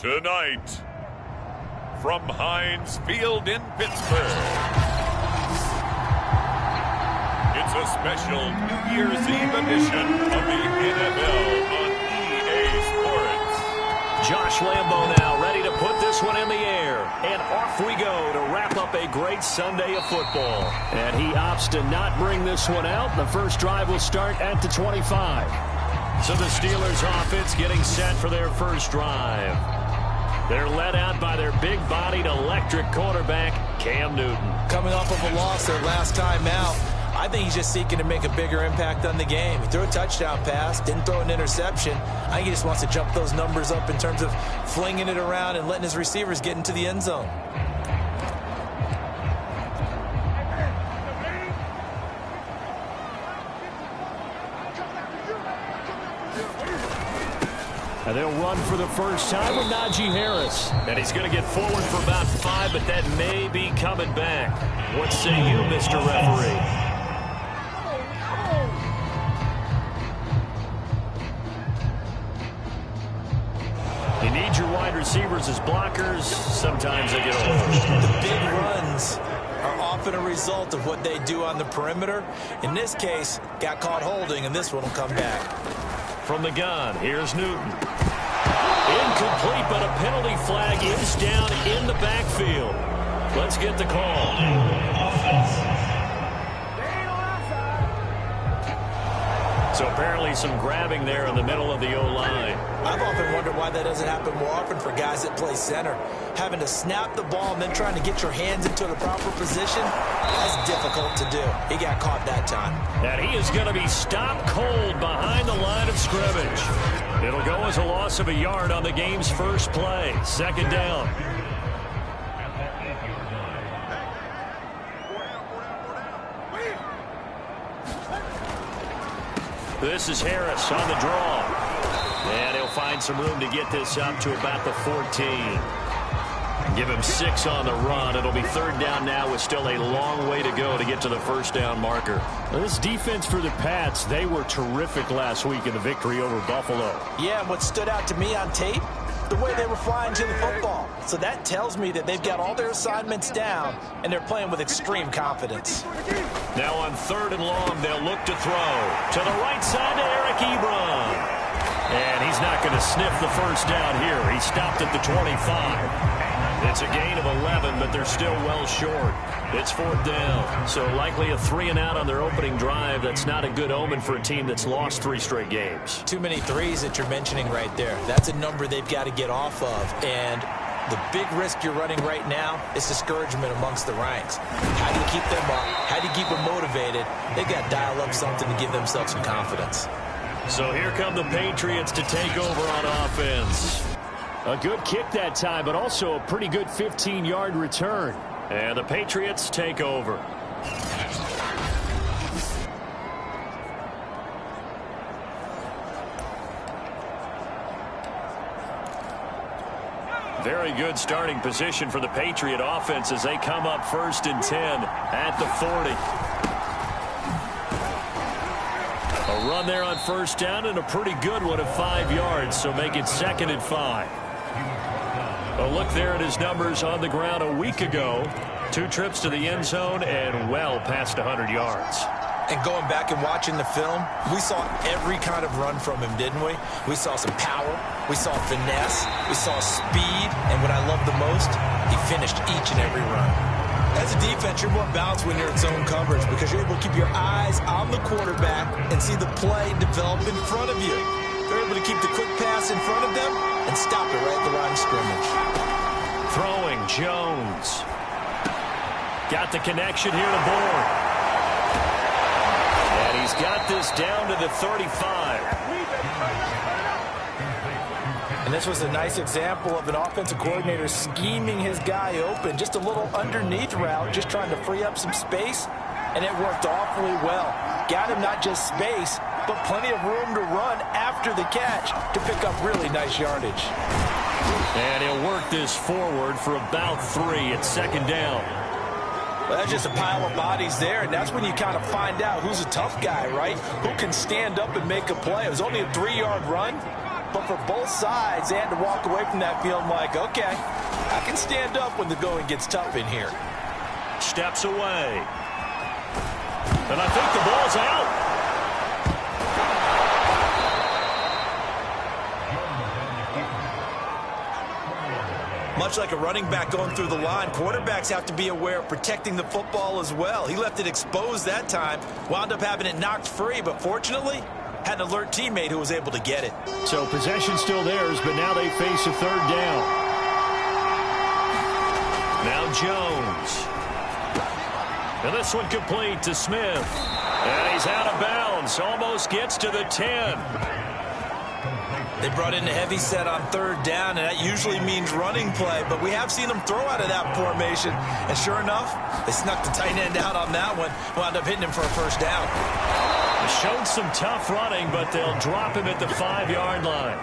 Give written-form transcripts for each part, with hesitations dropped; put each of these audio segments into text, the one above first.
Tonight, from Heinz Field in Pittsburgh, it's a special New Year's Eve edition of the NFL on EA Sports. Josh Lambo now ready to put this one in the air. And off we go to wrap up a great Sunday of football. And he opts to not bring this one out. The first drive will start at the 25. So the Steelers offense getting set for their first drive. They're led out by their big-bodied electric quarterback, Cam Newton. Coming off of a loss their last time out, I think he's just seeking to make a bigger impact on the game. He threw a touchdown pass, didn't throw an interception. I think he just wants to jump those numbers up in terms of flinging it around and letting his receivers get into the end zone. And they'll run for the first time with Najee Harris. And he's going to get forward for about 5, but that may be coming back. What say you, Mr. Referee? You need your wide receivers as blockers. Sometimes they get old. The big runs are often a result of what they do on the perimeter. In this case, got caught holding, and this one will come back. From the gun, here's Newton. Incomplete, but a penalty flag is down in the backfield. Let's get the call. So apparently some grabbing there in the middle of the O-line. I've often wondered why that doesn't happen more often for guys that play center. Having to snap the ball and then trying to get your hands into the proper position, that's difficult to do. He got caught that time. And he is going to be stopped cold behind the line of scrimmage. It'll go as a loss of a yard on the game's first play. Second down. This is Harris on the draw. And he'll find some room to get this up to about the 14. Give him 6 on the run. It'll be third down now with still a long way to go to get to the first down marker. This defense for the Pats, they were terrific last week in the victory over Buffalo. Yeah, and what stood out to me on tape, the way they were flying to the football. So that tells me that they've got all their assignments down, and they're playing with extreme confidence. Now on third and long, they'll look to throw. To the right side to Eric Ebron. And he's not going to sniff the first down here. He stopped at the 25. It's a gain of 11, but they're still well short. It's fourth down. So likely a 3-and-out on their opening drive. That's not a good omen for a team that's lost 3 straight games. Too many threes that you're mentioning right there. That's a number they've got to get off of. And the big risk you're running right now is discouragement amongst the ranks. How do you keep them up? How do you keep them motivated? They've got to dial up something to give themselves some confidence. So here come the Patriots to take over on offense. A good kick that time, but also a pretty good 15-yard return. And the Patriots take over. Very good starting position for the Patriot offense as they come up first and 10 at the 40. A run there on first down and a pretty good one of 5 yards, so make it second and 5. A look there at his numbers on the ground a week ago. 2 trips to the end zone and well past 100 yards. And going back and watching the film, we saw every kind of run from him, didn't we? We saw some power, we saw finesse, we saw speed, and what I love the most, he finished each and every run. As a defense, you're more balanced when you're in zone coverage because you're able to keep your eyes on the quarterback and see the play develop in front of you. They're able to keep the quick pass in front of them and stop it right at the line of scrimmage. Throwing, Jones. Got the connection here to Bourne. And he's got this down to the 35. And this was a nice example of an offensive coordinator scheming his guy open. Just a little underneath route, just trying to free up some space. And it worked awfully well. Got him not just space, but plenty of room to run after the catch to pick up really nice yardage. And he'll work this forward for about 3 at second down. Well, that's just a pile of bodies there, and that's when you kind of find out who's a tough guy, right? Who can stand up and make a play. It was only a 3-yard run, But for both sides, they had to walk away from that feeling like, okay, I can stand up when the going gets tough in here. Steps away. And I think the ball's out. Much like a running back going through the line, quarterbacks have to be aware of protecting the football as well. He left it exposed that time, wound up having it knocked free, but fortunately, had an alert teammate who was able to get it. So possession still theirs, but now they face a third down. Now Jones. And this one complete to Smith. And he's out of bounds. Almost gets to the 10. They brought in a heavy set on third down, and that usually means running play, but we have seen them throw out of that formation. And sure enough, they snuck the tight end out on that one, wound up hitting him for a first down. Showed some tough running, but they'll drop him at the 5-yard line.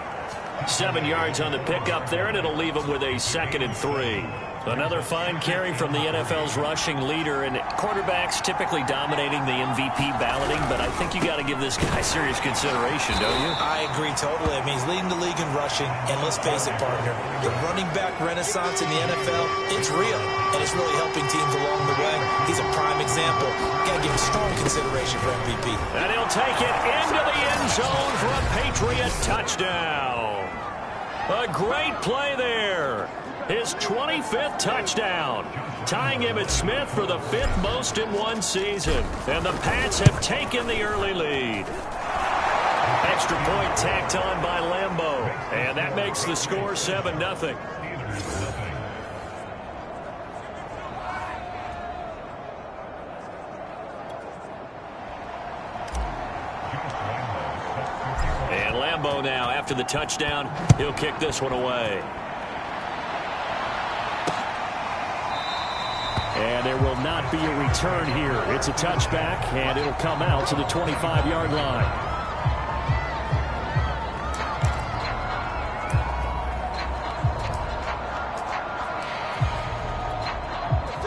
7 yards on the pickup there, and it'll leave him with a 2nd and 3. Another fine carry from the NFL's rushing leader, and quarterbacks typically dominating the MVP balloting, but I think you got to give this guy serious consideration, don't you? I agree totally. I mean, he's leading the league in rushing, and let's face it, partner, the running back renaissance in the NFL, it's real, and it's really helping teams along the way. He's a prime example. Got to give him strong consideration for MVP. And he'll take it into the end zone for a Patriot touchdown. A great play there. His 25th touchdown, tying him at Smith for the 5th most in one season. And the Pats have taken the early lead. Extra point tacked on by Lambeau. And that makes the score 7-0. And Lambeau now, after the touchdown, he'll kick this one away. And there will not be a return here. It's a touchback, and it'll come out to the 25-yard line.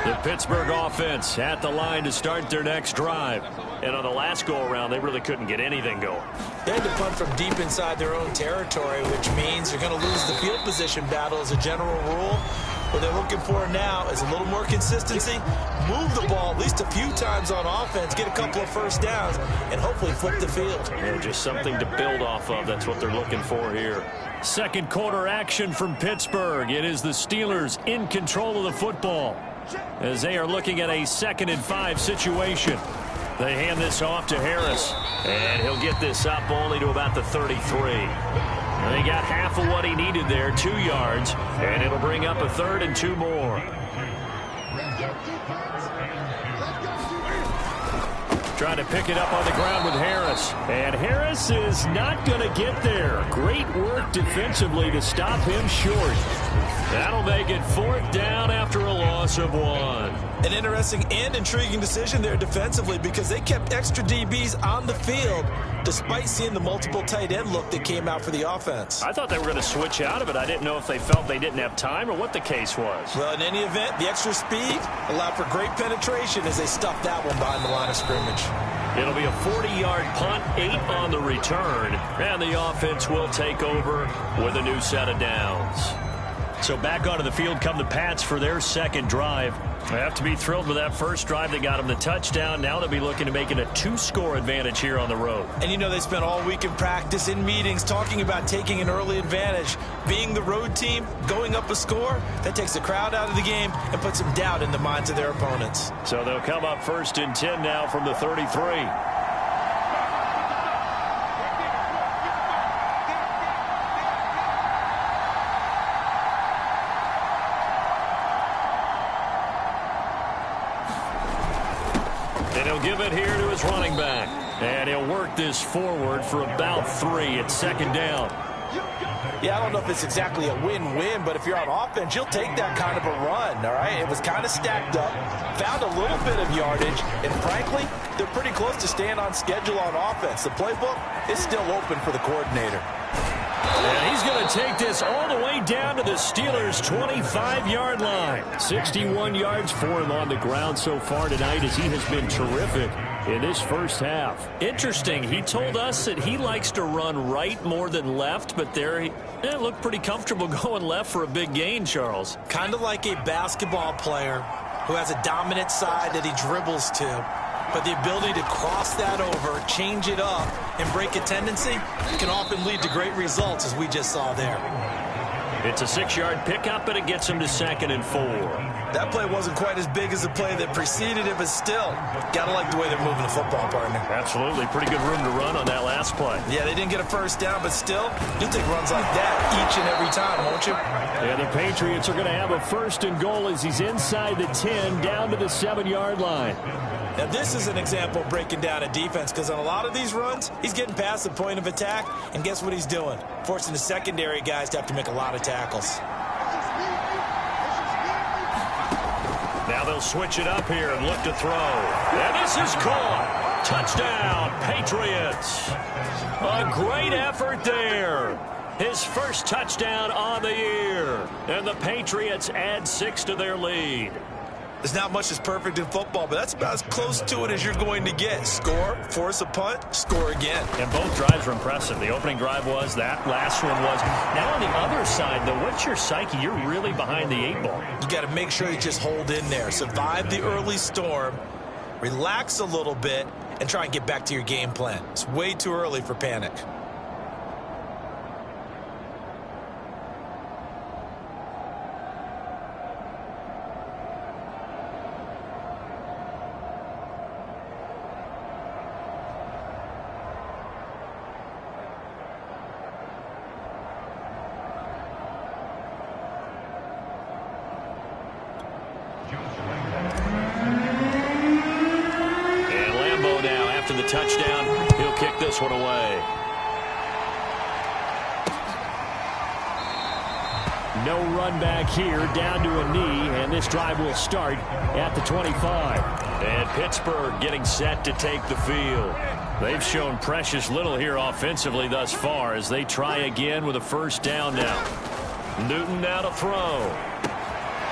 The Pittsburgh offense at the line to start their next drive. And on the last go-around, they really couldn't get anything going. They had to punt from deep inside their own territory, which means they're going to lose the field position battle as a general rule. What they're looking for now is a little more consistency, move the ball at least a few times on offense, get a couple of first downs, and hopefully flip the field. Yeah, just something to build off of. That's what they're looking for here. Second quarter action from Pittsburgh. It is the Steelers in control of the football as they are looking at a 2nd and 5 situation. They hand this off to Harris, and he'll get this up only to about the 33. And he got half of what he needed there, 2 yards, and it'll bring up a 3rd and 2 more. Trying to pick it up on the ground with Harris. And Harris is not going to get there. Great work defensively to stop him short. That'll make it 4th down after a loss of 1. An interesting and intriguing decision there defensively because they kept extra DBs on the field despite seeing the multiple tight end look that came out for the offense. I thought they were going to switch out of it. I didn't know if they felt they didn't have time or what the case was. Well, in any event, the extra speed allowed for great penetration as they stuffed that one behind the line of scrimmage. It'll be a 40-yard punt, 8 on the return, and the offense will take over with a new set of downs. So back onto the field come the Pats for their second drive. They have to be thrilled with that first drive. They got them the touchdown. Now they'll be looking to make it a 2-score advantage here on the road. And you know they spent all week in practice, in meetings, talking about taking an early advantage. Being the road team, going up a score, that takes the crowd out of the game and puts some doubt in the minds of their opponents. So they'll come up 1st and 10 now from the 33. Give it here to his running back. And he'll work this forward for about 3 at 2nd down. Yeah, I don't know if it's exactly a win-win, but if you're on offense, you'll take that kind of a run, all right? It was kind of stacked up, found a little bit of yardage, and frankly, they're pretty close to staying on schedule on offense. The playbook is still open for the coordinator. And he's going to take this all the way down to the Steelers' 25-yard line. 61 yards for him on the ground so far tonight as he has been terrific. in this first half. Interesting. He told us that he likes to run right more than left, but there he looked pretty comfortable going left for a big gain, Charles. Kind of like a basketball player who has a dominant side that he dribbles to, but the ability to cross that over, change it up, and break a tendency can often lead to great results, as we just saw there. It's a 6-yard pickup, and it gets him to 2nd and 4. That play wasn't quite as big as the play that preceded it, but still, gotta like the way they're moving the football, partner. Absolutely. Pretty good room to run on that last play. Yeah, they didn't get a first down, but still, you'll take runs like that each and every time, won't you? Yeah, the Patriots are going to have a 1st and goal as he's inside the 10, down to the 7-yard line. Now, this is an example of breaking down a defense, because on a lot of these runs, he's getting past the point of attack, and guess what he's doing? Forcing the secondary guys to have to make a lot of tackles. Now they'll switch it up here and look to throw. And this is caught. Touchdown, Patriots. A great effort there. His first touchdown on the year. And the Patriots add 6 to their lead. There's not much that's perfect in football, but that's about as close to it as you're going to get. Score, force a punt, score again. And both drives were impressive. The opening drive was, that last one was. Now on the other side, though, what's your psyche? You're really behind the 8 ball. You got to make sure you just hold in there. Survive the early storm, relax a little bit, and try and get back to your game plan. It's way too early for panic. The touchdown, he'll kick this one away. No run back here, down to a knee, and this drive will start at the 25. And Pittsburgh getting set to take the field. They've shown precious little here offensively thus far as they try again with a 1st down now. Newton now to throw.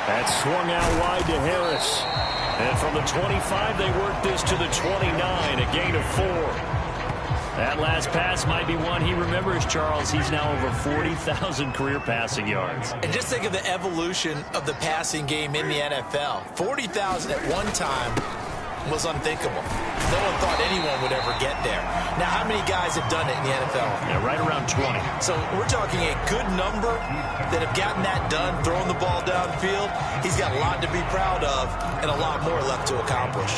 That's swung out wide to Harris. And from the 25, they work this to the 29, a gain of 4. That last pass might be one he remembers, Charles. He's now over 40,000 career passing yards. And just think of the evolution of the passing game in the NFL. 40,000 at one time was unthinkable. No one thought anyone would ever get there. Now, how many guys have done it in the NFL? Yeah, right around 20. So we're talking a good number that have gotten that done, throwing the ball downfield. He's got a lot to be proud of and a lot more left to accomplish.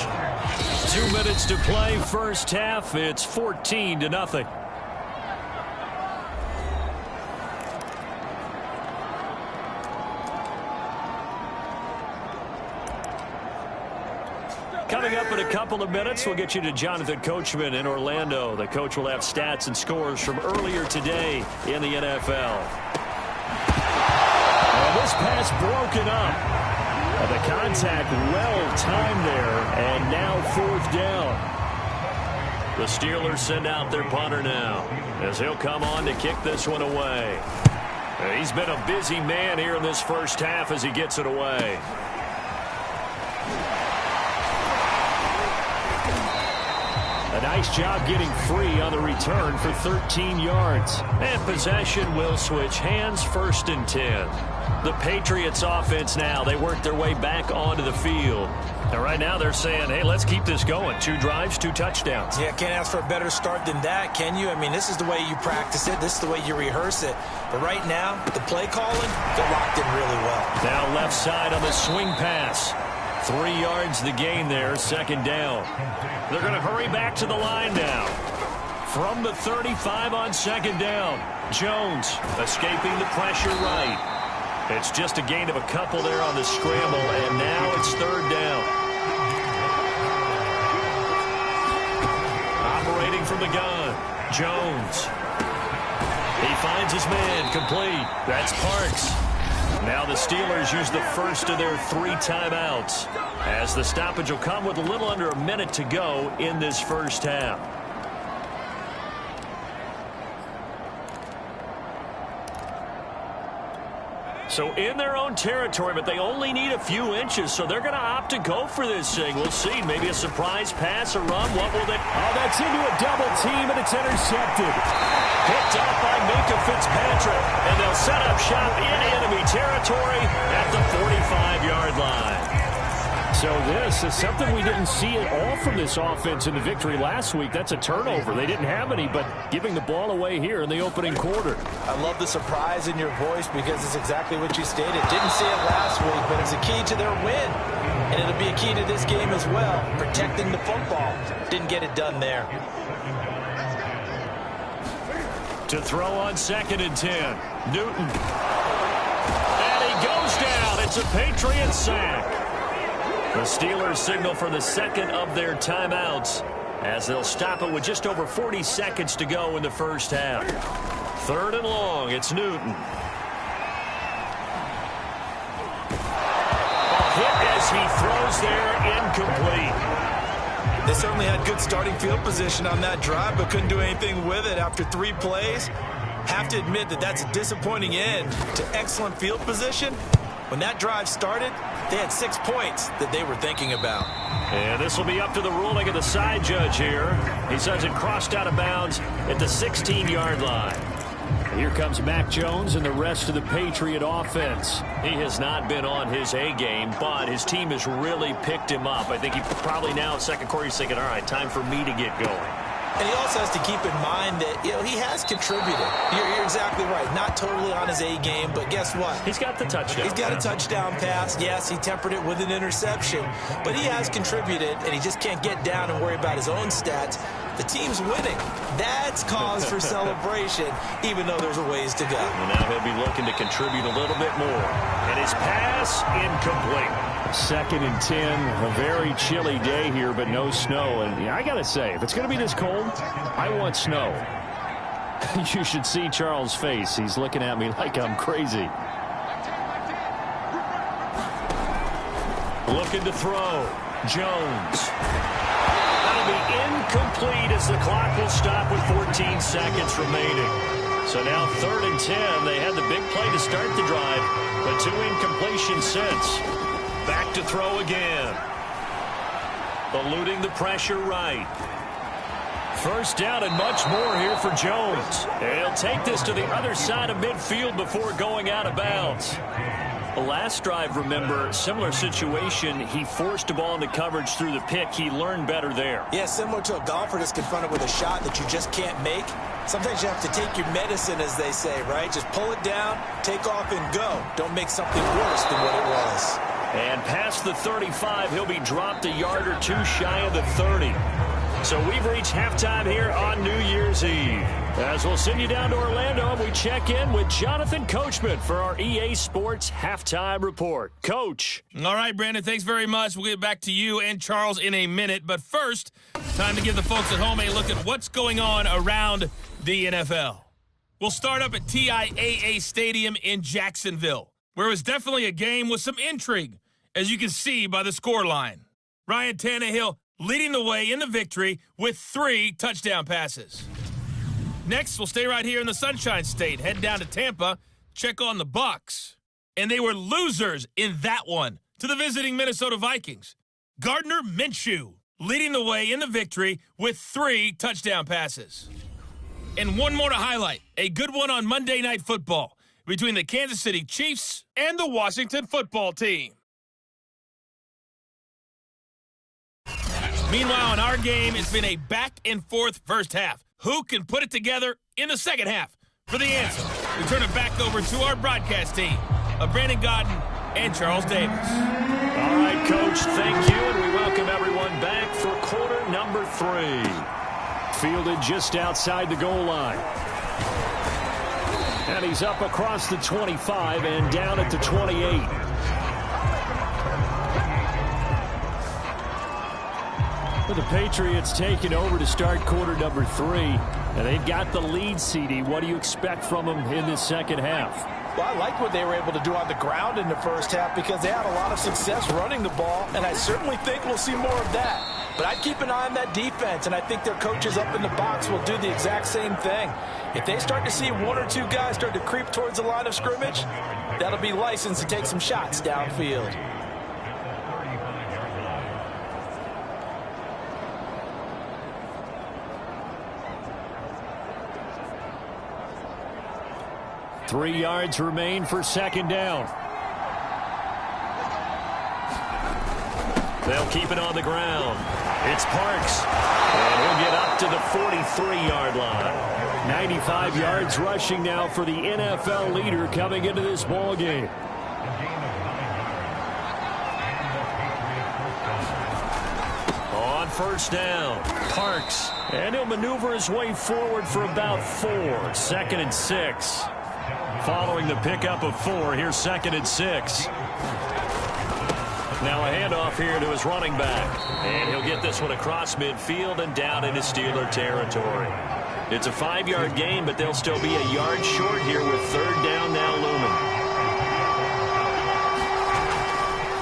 2 minutes to play, first half. It's 14-0. Coming up in a couple of minutes, we'll get you to Jonathan Coachman in Orlando. The coach will have stats and scores from earlier today in the NFL. And this pass broken up. The contact well timed there, and now 4th down. The Steelers send out their punter now as he'll come on to kick this one away. He's been a busy man here in this first half as he gets it away. A nice job getting free on the return for 13 yards. And possession will switch hands, 1st and 10. The Patriots offense now, they work their way back onto the field. And right now they're saying, hey, let's keep this going. 2 drives, 2 touchdowns. Yeah, can't ask for a better start than that, can you? I mean, this is the way you practice it. This is the way you rehearse it. But right now, the play calling, they're locked in really well. Now left side on the swing pass. 3 yards the gain there, 2nd down. They're going to hurry back to the line now. From the 35 on 2nd down. Jones escaping the pressure right. It's just a gain of a couple there on the scramble, and now it's 3rd down. Operating from the gun, Jones. He finds his man, complete. That's Parks. Now the Steelers use the first of their 3 timeouts, as the stoppage will come with a little under a minute to go in this first half. So in their own territory, but they only need a few inches, so they're going to opt to go for this thing. We'll see. Maybe a surprise pass, a run. What will they... Oh, that's into a double team, and it's intercepted. Picked up by Minka Fitzpatrick, and they'll set up shop in enemy territory at the 45-yard line. So this is something we didn't see at all from this offense in the victory last week. That's a turnover. They didn't have any, but giving the ball away here in the opening quarter. I love the surprise in your voice because it's exactly what you stated. Didn't see it last week, but it's a key to their win. And it'll be a key to this game as well, protecting the football. Didn't get it done there. To throw on 2nd and 10. Newton. And he goes down. It's a Patriot sack. The Steelers signal for the second of their timeouts as they'll stop it with just over 40 seconds to go in the first half. 3rd and long. It's Newton. A hit as he throws there, incomplete. They certainly had good starting field position on that drive, but couldn't do anything with it after 3 plays. Have to admit that that's a disappointing end to excellent field position. When that drive started, they had 6 points that they were thinking about. And this will be up to the ruling of the side judge here. He says it crossed out of bounds at the 16-yard line. Here comes Mac Jones and the rest of the Patriot offense. He has not been on his A game, but his team has really picked him up. I think he probably now in second quarter he's thinking, all right, time for me to get going. And he also has to keep in mind that, he has contributed. You're exactly right. Not totally on his A game, but guess what? He's got the touchdown. He's got a touchdown pass. Yes, he tempered it with an interception. But he has contributed, and he just can't get down and worry about his own stats. The team's winning. That's cause for celebration, even though there's a ways to go. Well, now he'll be looking to contribute a little bit more. And his pass incomplete. 2nd and 10, a very chilly day here, but no snow. And I got to say, if it's going to be this cold, I want snow. You should see Charles' face. He's looking at me like I'm crazy. Looking to throw. Jones. That'll be incomplete as the clock will stop with 14 seconds remaining. So now 3rd and 10. They had the big play to start the drive, but 2 incompletions since. Back to throw again. Eluding the pressure right. 1st down and much more here for Jones. And he'll take this to the other side of midfield before going out of bounds. The last drive, remember, similar situation. He forced a ball into coverage through the pick. He learned better there. Yeah, similar to a golfer that's confronted with a shot that you just can't make. Sometimes you have to take your medicine, as they say, right? Just pull it down, take off, and go. Don't make something worse than what it was. And past the 35, he'll be dropped a yard or 2 shy of the 30. So we've reached halftime here on New Year's Eve. As we'll send you down to Orlando, and we check in with Jonathan Coachman for our EA Sports Halftime Report. Coach. All right, Brandon, thanks very much. We'll get back to you and Charles in a minute. But first, time to give the folks at home a look at what's going on around the NFL. We'll start up at TIAA Stadium in Jacksonville, where it was definitely a game with some intrigue, as you can see by the scoreline. Ryan Tannehill leading the way in the victory with 3 touchdown passes. Next, we'll stay right here in the Sunshine State, head down to Tampa, check on the Bucs. And they were losers in that one to the visiting Minnesota Vikings. Gardner Minshew leading the way in the victory with 3 touchdown passes. And one more to highlight, a good one on Monday Night Football between the Kansas City Chiefs and the Washington Football Team. Meanwhile, in our game, it's been a back-and-forth first half. Who can put it together in the second half? For the answer, we turn it back over to our broadcast team of Brandon Godden and Charles Davis. All right, Coach, thank you, and we welcome everyone back for quarter number 3. Fielded just outside the goal line. And he's up across the 25 and down at the 28. The Patriots taking over to start quarter number 3. And they've got the lead, CD. What do you expect from them in this second half? Well, I like what they were able to do on the ground in the first half because they had a lot of success running the ball, and I certainly think we'll see more of that. But I'd keep an eye on that defense, and I think their coaches up in the box will do the exact same thing. If they start to see one or two guys start to creep towards the line of scrimmage, that'll be licensed to take some shots downfield. Three yards remain for second down. They'll keep it on the ground. It's Parks. And he'll get up to the 43-yard line. 95 yards rushing now for the NFL leader coming into this ball game. On first down, Parks. And he'll maneuver his way forward for about 4. 2nd and 6. Following the pickup of 4, here's 2nd and 6. Now a handoff here to his running back. And he'll get this one across midfield and down into Steeler territory. It's a 5-yard gain, but they'll still be a yard short here with third down now looming.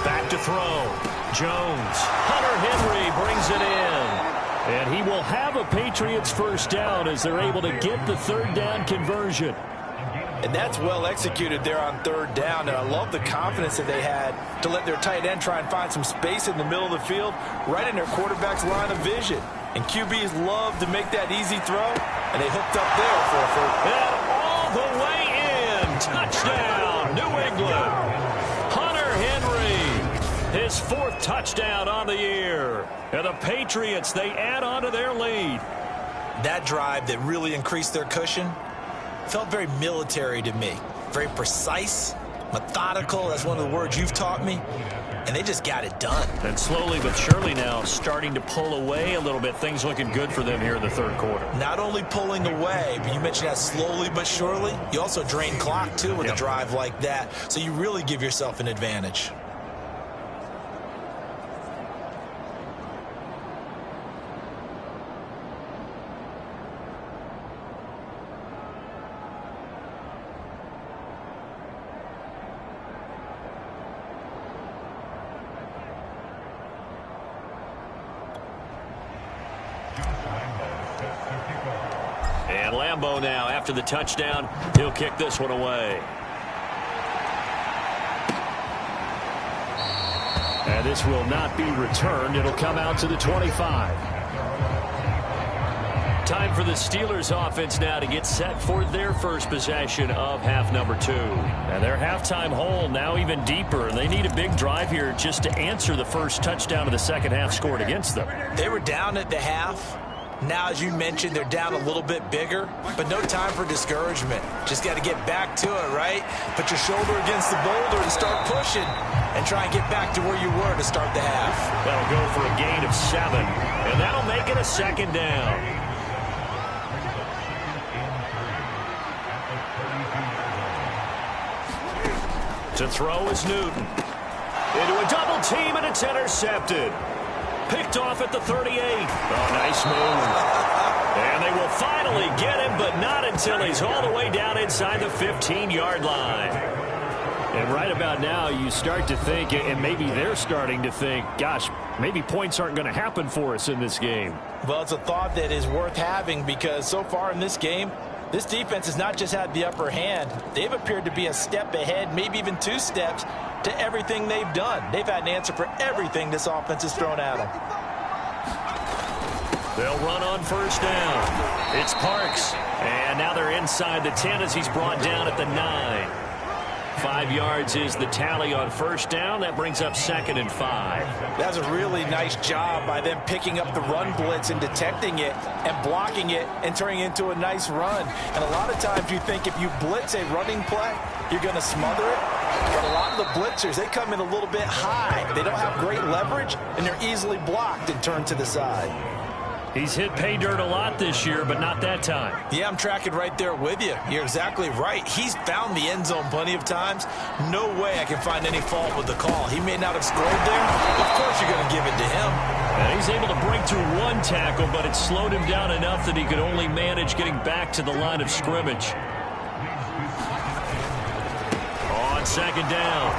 Back to throw. Jones. Hunter Henry brings it in. And he will have a Patriots first down as they're able to get the third down conversion. And that's well executed there on third down. And I love the confidence that they had to let their tight end try and find some space in the middle of the field, right in their quarterback's line of vision. And QBs love to make that easy throw, and they hooked up there for a first. And all the way in. Touchdown, New England. Hunter Henry, his 4th touchdown on the year. And the Patriots, they add on to their lead. That drive that really increased their cushion felt very military to me. Very precise, methodical. That's one of the words you've taught me. And they just got it done. And slowly but surely now starting to pull away a little bit. Things looking good for them here in the third quarter. Not only pulling away, but you mentioned that slowly but surely. You also drain clock, too, with a drive like that. So you really give yourself an advantage. And Lambeau now, after the touchdown, he'll kick this one away. And this will not be returned. It'll come out to the 25. Time for the Steelers offense now to get set for their first possession of half number 2. And their halftime hole now even deeper. And they need a big drive here just to answer the first touchdown of the second half scored against them. They were down at the half. Now, as you mentioned, they're down a little bit bigger, but no time for discouragement. Just got to get back to it, right? Put your shoulder against the boulder and start pushing and try and get back to where you were to start the half. That'll go for a gain of 7, and that'll make it a second down. To throw is Newton. Into a double team, and it's intercepted. Picked off at the 38. Oh, nice move. And they will finally get him, but not until he's all the way down inside the 15-yard line. And right about now, you start to think, and maybe they're starting to think, gosh, maybe points aren't going to happen for us in this game. Well, it's a thought that is worth having because so far in this game, this defense has not just had the upper hand. They've appeared to be a step ahead, maybe even 2 steps, to everything they've done. They've had an answer for everything this offense has thrown at them. They'll run on first down. It's Parks. And now they're inside the 10 as he's brought down at the 9. 5 yards is the tally on first down. That brings up 2nd and 5. That's a really nice job by them picking up the run blitz and detecting it and blocking it and turning it into a nice run. And a lot of times you think if you blitz a running play, you're going to smother it. But a lot of the blitzers, they come in a little bit high. They don't have great leverage, and they're easily blocked and turned to the side. He's hit pay dirt a lot this year, but not that time. Yeah, I'm tracking right there with you. You're exactly right. He's found the end zone plenty of times. No way I can find any fault with the call. He may not have scored there. Of course you're going to give it to him. And he's able to break through 1 tackle, but it slowed him down enough that he could only manage getting back to the line of scrimmage. On second down,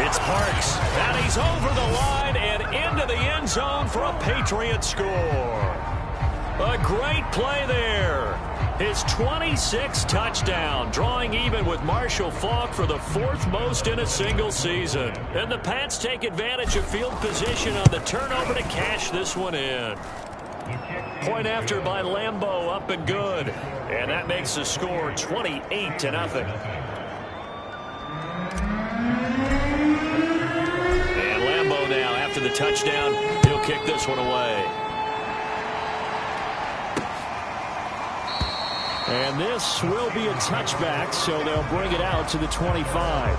it's Parks. And he's over the line and into into the end zone for a Patriot score. A great play there. His 26th touchdown, drawing even with Marshall Faulk for the 4th most in a single season. And the Pats take advantage of field position on the turnover to cash this one in. Point after by Lambeau, up and good. And that makes the score 28-0. And Lambeau now, after the touchdown, he'll kick this one away. And this will be a touchback, so they'll bring it out to the 25.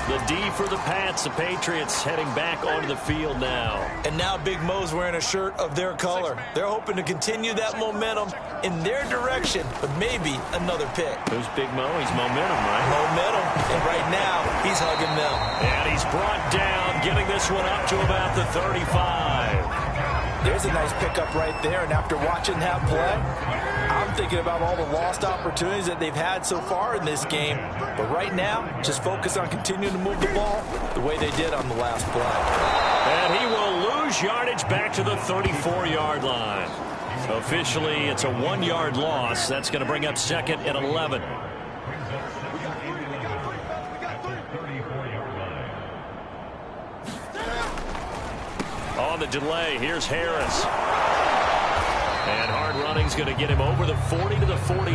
The D for the Pats. The Patriots heading back onto the field now. And now Big Mo's wearing a shirt of their color. They're hoping to continue that momentum in their direction, but maybe another pick. Who's Big Mo? He's momentum, right? Momentum. And right now, he's hugging them. And he's brought down, getting this one up to about the 35. There's a nice pickup right there, and after watching that play, I'm thinking about all the lost opportunities that they've had so far in this game. But right now, just focus on continuing to move the ball the way they did on the last play. And he will lose yardage back to the 34-yard line. Officially, it's a 1-yard loss. That's going to bring up 2nd and 11. On the delay, here's Harris. And hard running's going to get him over the 40 to the 42.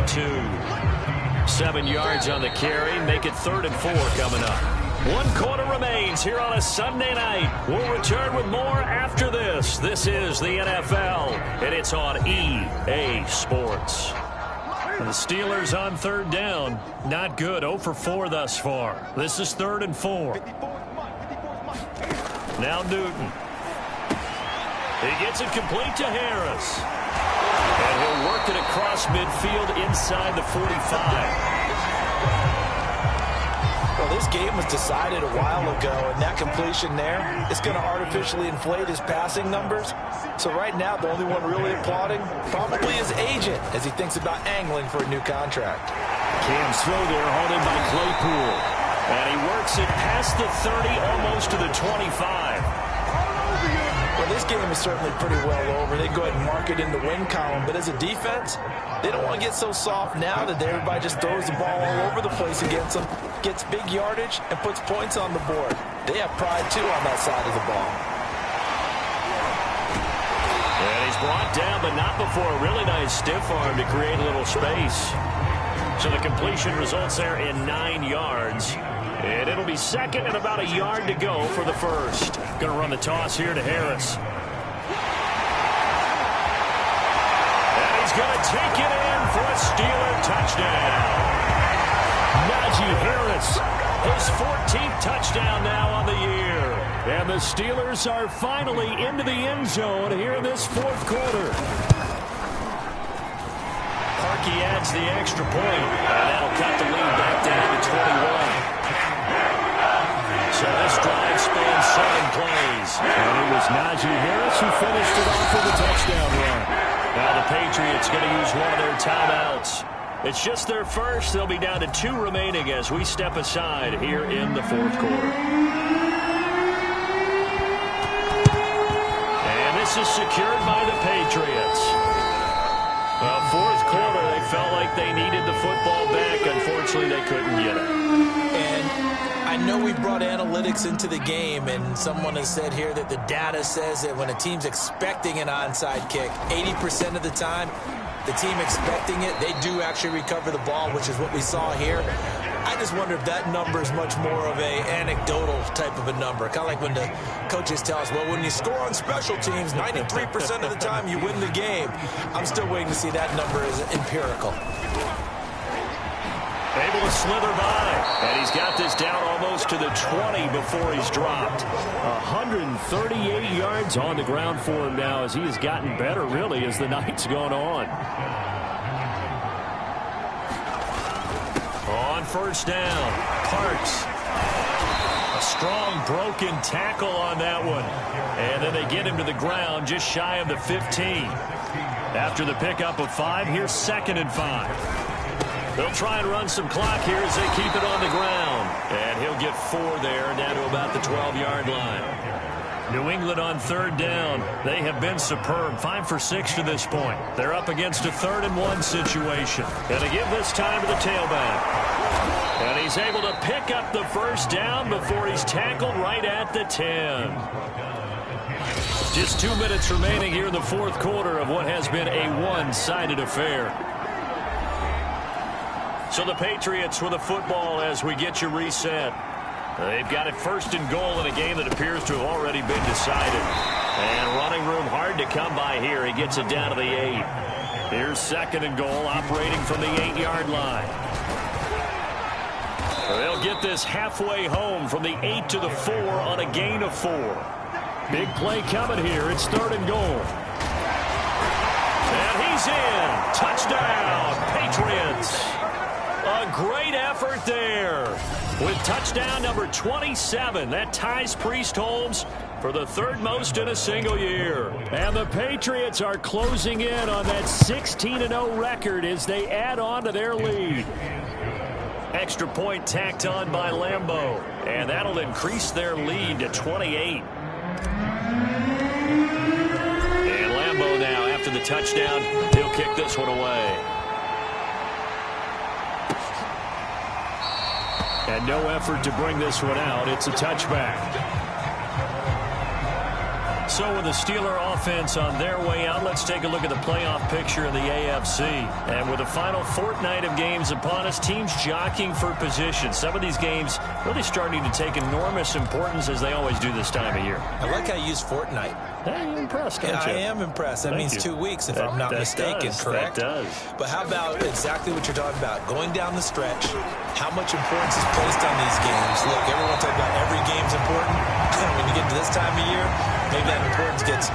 7 yards on the carry. Make it 3rd and 4 coming up. 1 quarter remains here on a Sunday night. We'll return with more after this. This is the NFL, and it's on EA Sports. And the Steelers on 3rd down. Not good. 0 for 4 thus far. This is 3rd and 4. Now Newton. He gets it complete to Harris. And he'll work it across midfield inside the 45. Well, this game was decided a while ago, and that completion there is going to artificially inflate his passing numbers. So right now, the only one really applauding probably his agent as he thinks about angling for a new contract. Cam's throw there, hauled in by Claypool. And he works it past the 30, almost to the 25. Well, this game is certainly pretty well over. They go ahead and mark it in the win column. But as a defense, they don't want to get so soft now that everybody just throws the ball all over the place against them, gets big yardage, and puts points on the board. They have pride, too, on that side of the ball. And he's brought down, but not before a really nice stiff arm to create a little space. So the completion results there in 9 yards. And it'll be 2nd and about a yard to go for the first. Going to run the toss here to Harris. And he's going to take it in for a Steeler touchdown. Najee Harris, his 14th touchdown now on the year. And the Steelers are finally into the end zone here in this 4th quarter. Parkey adds the extra point. And that'll cut the lead back down to 21. So this drive spans 7 plays. And it was Najee Harris who finished it off with a touchdown run. Now the Patriots going to use one of their timeouts. It's just their first. They'll be down to 2 remaining as we step aside here in the 4th quarter. And this is secured by the Patriots. Well, 4th quarter, they felt like they needed the football back. Unfortunately, they couldn't get it. And I know we brought analytics into the game, and someone has said here that the data says that when a team's expecting an onside kick, 80% of the time, the team expecting it, they do actually recover the ball, which is what we saw here. I just wonder if that number is much more of a anecdotal type of a number. Kind of like when the coaches tell us, well, when you score on special teams, 93% of the time you win the game. I'm still waiting to see that number as empirical. Able to slither by, and he's got this down almost to the 20 before he's dropped. 138 yards on the ground for him now as he has gotten better, really, as the night's gone on. On 1st down, Parks. A strong broken tackle on that one. And then they get him to the ground just shy of the 15. After the pickup of 5, here's 2nd and 5. They'll try and run some clock here as they keep it on the ground. And he'll get 4 there, down to about the 12-yard line. New England on third down. They have been superb. 5 for 6 to this point. They're up against a 3rd and 1 situation. Going to give this time to the tailback. And he's able to pick up the first down before he's tackled right at the 10. Just 2 minutes remaining here in the fourth quarter of what has been a one-sided affair. So the Patriots with the football as we get you reset. They've got it 1st and goal in a game that appears to have already been decided. And running room hard to come by here. He gets it down to the 8. Here's 2nd and goal, operating from the 8-yard line. They'll get this halfway home from the 8 to the 4 on a gain of 4. Big play coming here. It's 3rd and goal. And he's in. Touchdown, Patriots. A great effort there. With touchdown number 27, that ties Priest Holmes for the 3rd most in a single year. And the Patriots are closing in on that 16-0 record as they add on to their lead. Extra point tacked on by Lambeau, and that'll increase their lead to 28. And Lambeau now, after the touchdown, he'll kick this one away. And no effort to bring this one out. It's a touchback. So with the Steeler offense on their way out, let's take a look at the playoff picture in the AFC. And with the final fortnight of games upon us, teams jockeying for position. Some of these games really starting to take enormous importance as they always do this time of year. I like how you use fortnight. Hey, you're impressed, don't you? I am impressed. That means 2 weeks, if I'm not mistaken, correct? That does. But how about exactly what you're talking about? Going down the stretch, how much importance is placed on these games? Look, everyone talks about every game's important. When you get to this time of year, maybe that importance gets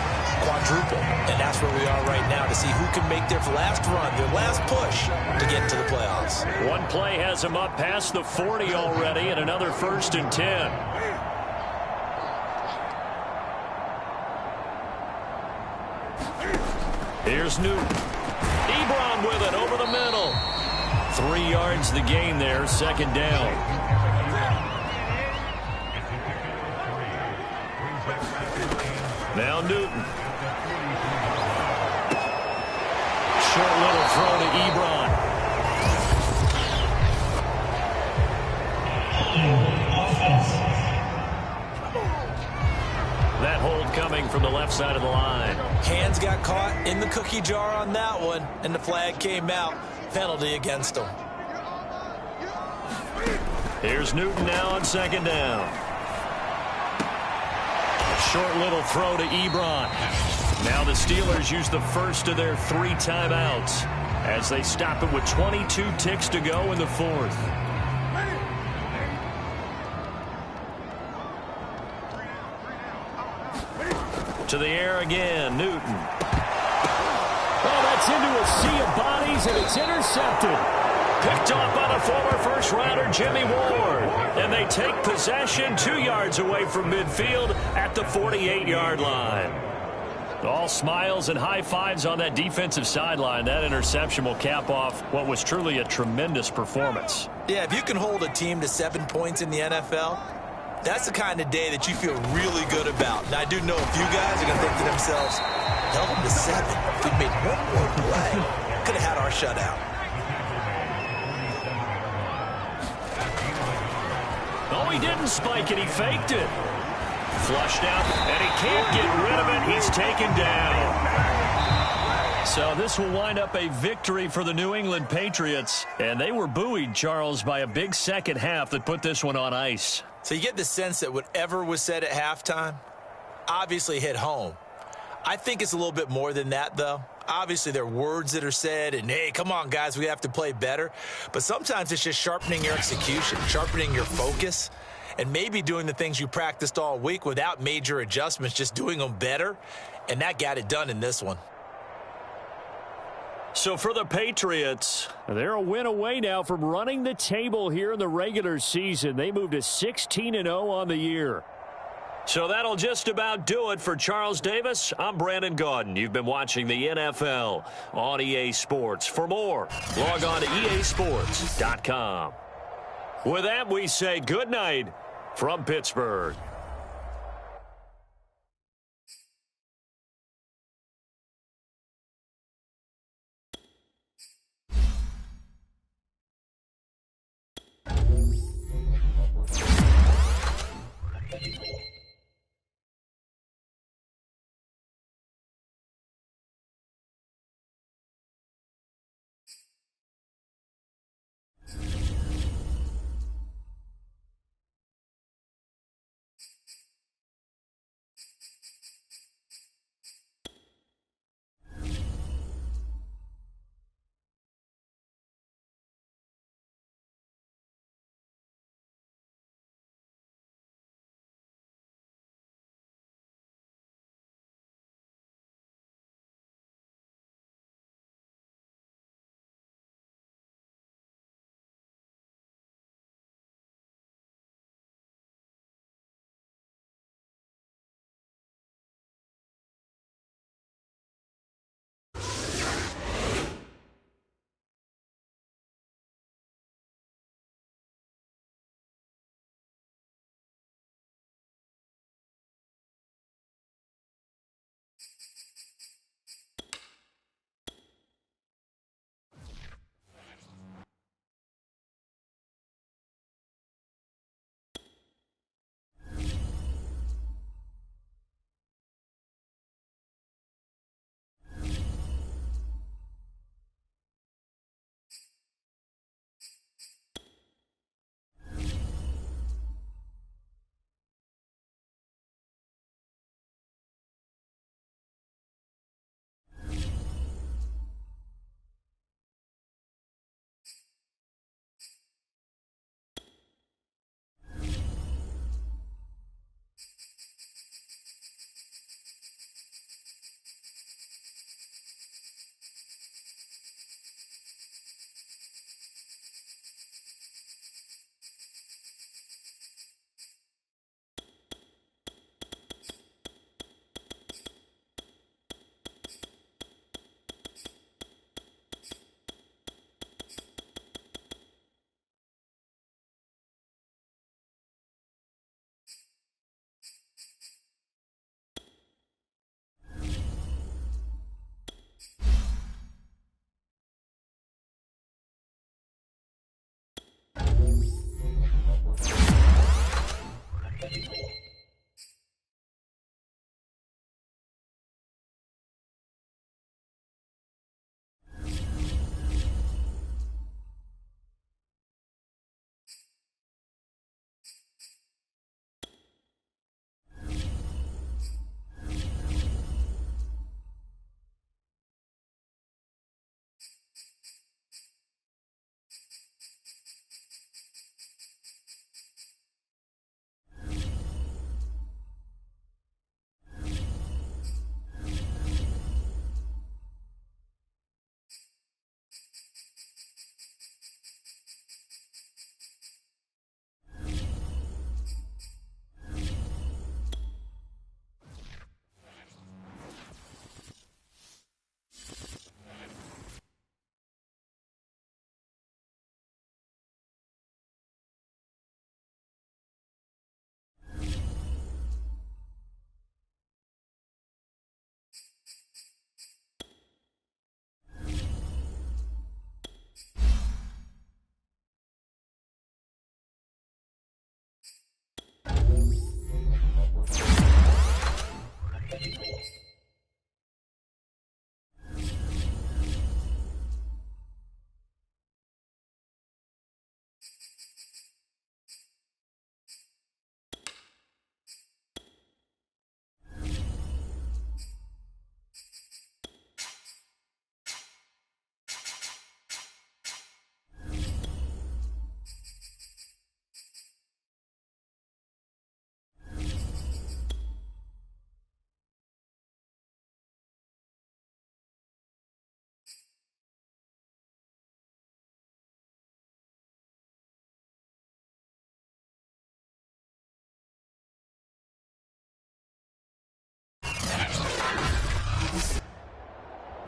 quadruple. And that's where we are right now to see who can make their last run, their last push to get into the playoffs. One play has them up past the 40 already, and another 1st and 10. Here's Newton. Ebron with it over the middle. 3 yards the gain there, 2nd down. Now Newton. Short little throw to Ebron. That hold coming from the left side of the line. Hands got caught in the cookie jar on that one, and the flag came out. Penalty against them. Here's Newton now on 2nd down. Short little throw to Ebron. Now the Steelers use the first of their 3 timeouts as they stop it with 22 ticks to go in the 4th. To the air again, Newton. Oh, that's into a sea of bodies, and it's intercepted. Picked off by the former first-rounder Jimmy Ward. And they take possession 2 yards away from midfield at the 48-yard line. All smiles and high fives on that defensive sideline. That interception will cap off what was truly a tremendous performance. Yeah, if you can hold a team to 7 points in the NFL, that's the kind of day that you feel really good about. And I do know a few guys are going to think to themselves, held them to 7. If we'd made one more play, could have had our shutout. Oh, he didn't spike it. He faked it. Flushed out, and he can't get rid of it. He's taken down. So this will wind up a victory for the New England Patriots. And they were buoyed, Charles, by a big second half that put this one on ice. So you get the sense that whatever was said at halftime obviously hit home. I think it's a little bit more than that, though. Obviously, there are words that are said, and, hey, come on, guys, we have to play better. But sometimes it's just sharpening your execution, sharpening your focus, and maybe doing the things you practiced all week without major adjustments, just doing them better. And that got it done in this one. So for the Patriots, they're a win away now from running the table here in the regular season. They moved to 16-0 on the year. So that'll just about do it for Charles Davis. I'm Brandon Gaudin. You've been watching the NFL on EA Sports. For more, log on to easports.com. With that, we say good night from Pittsburgh.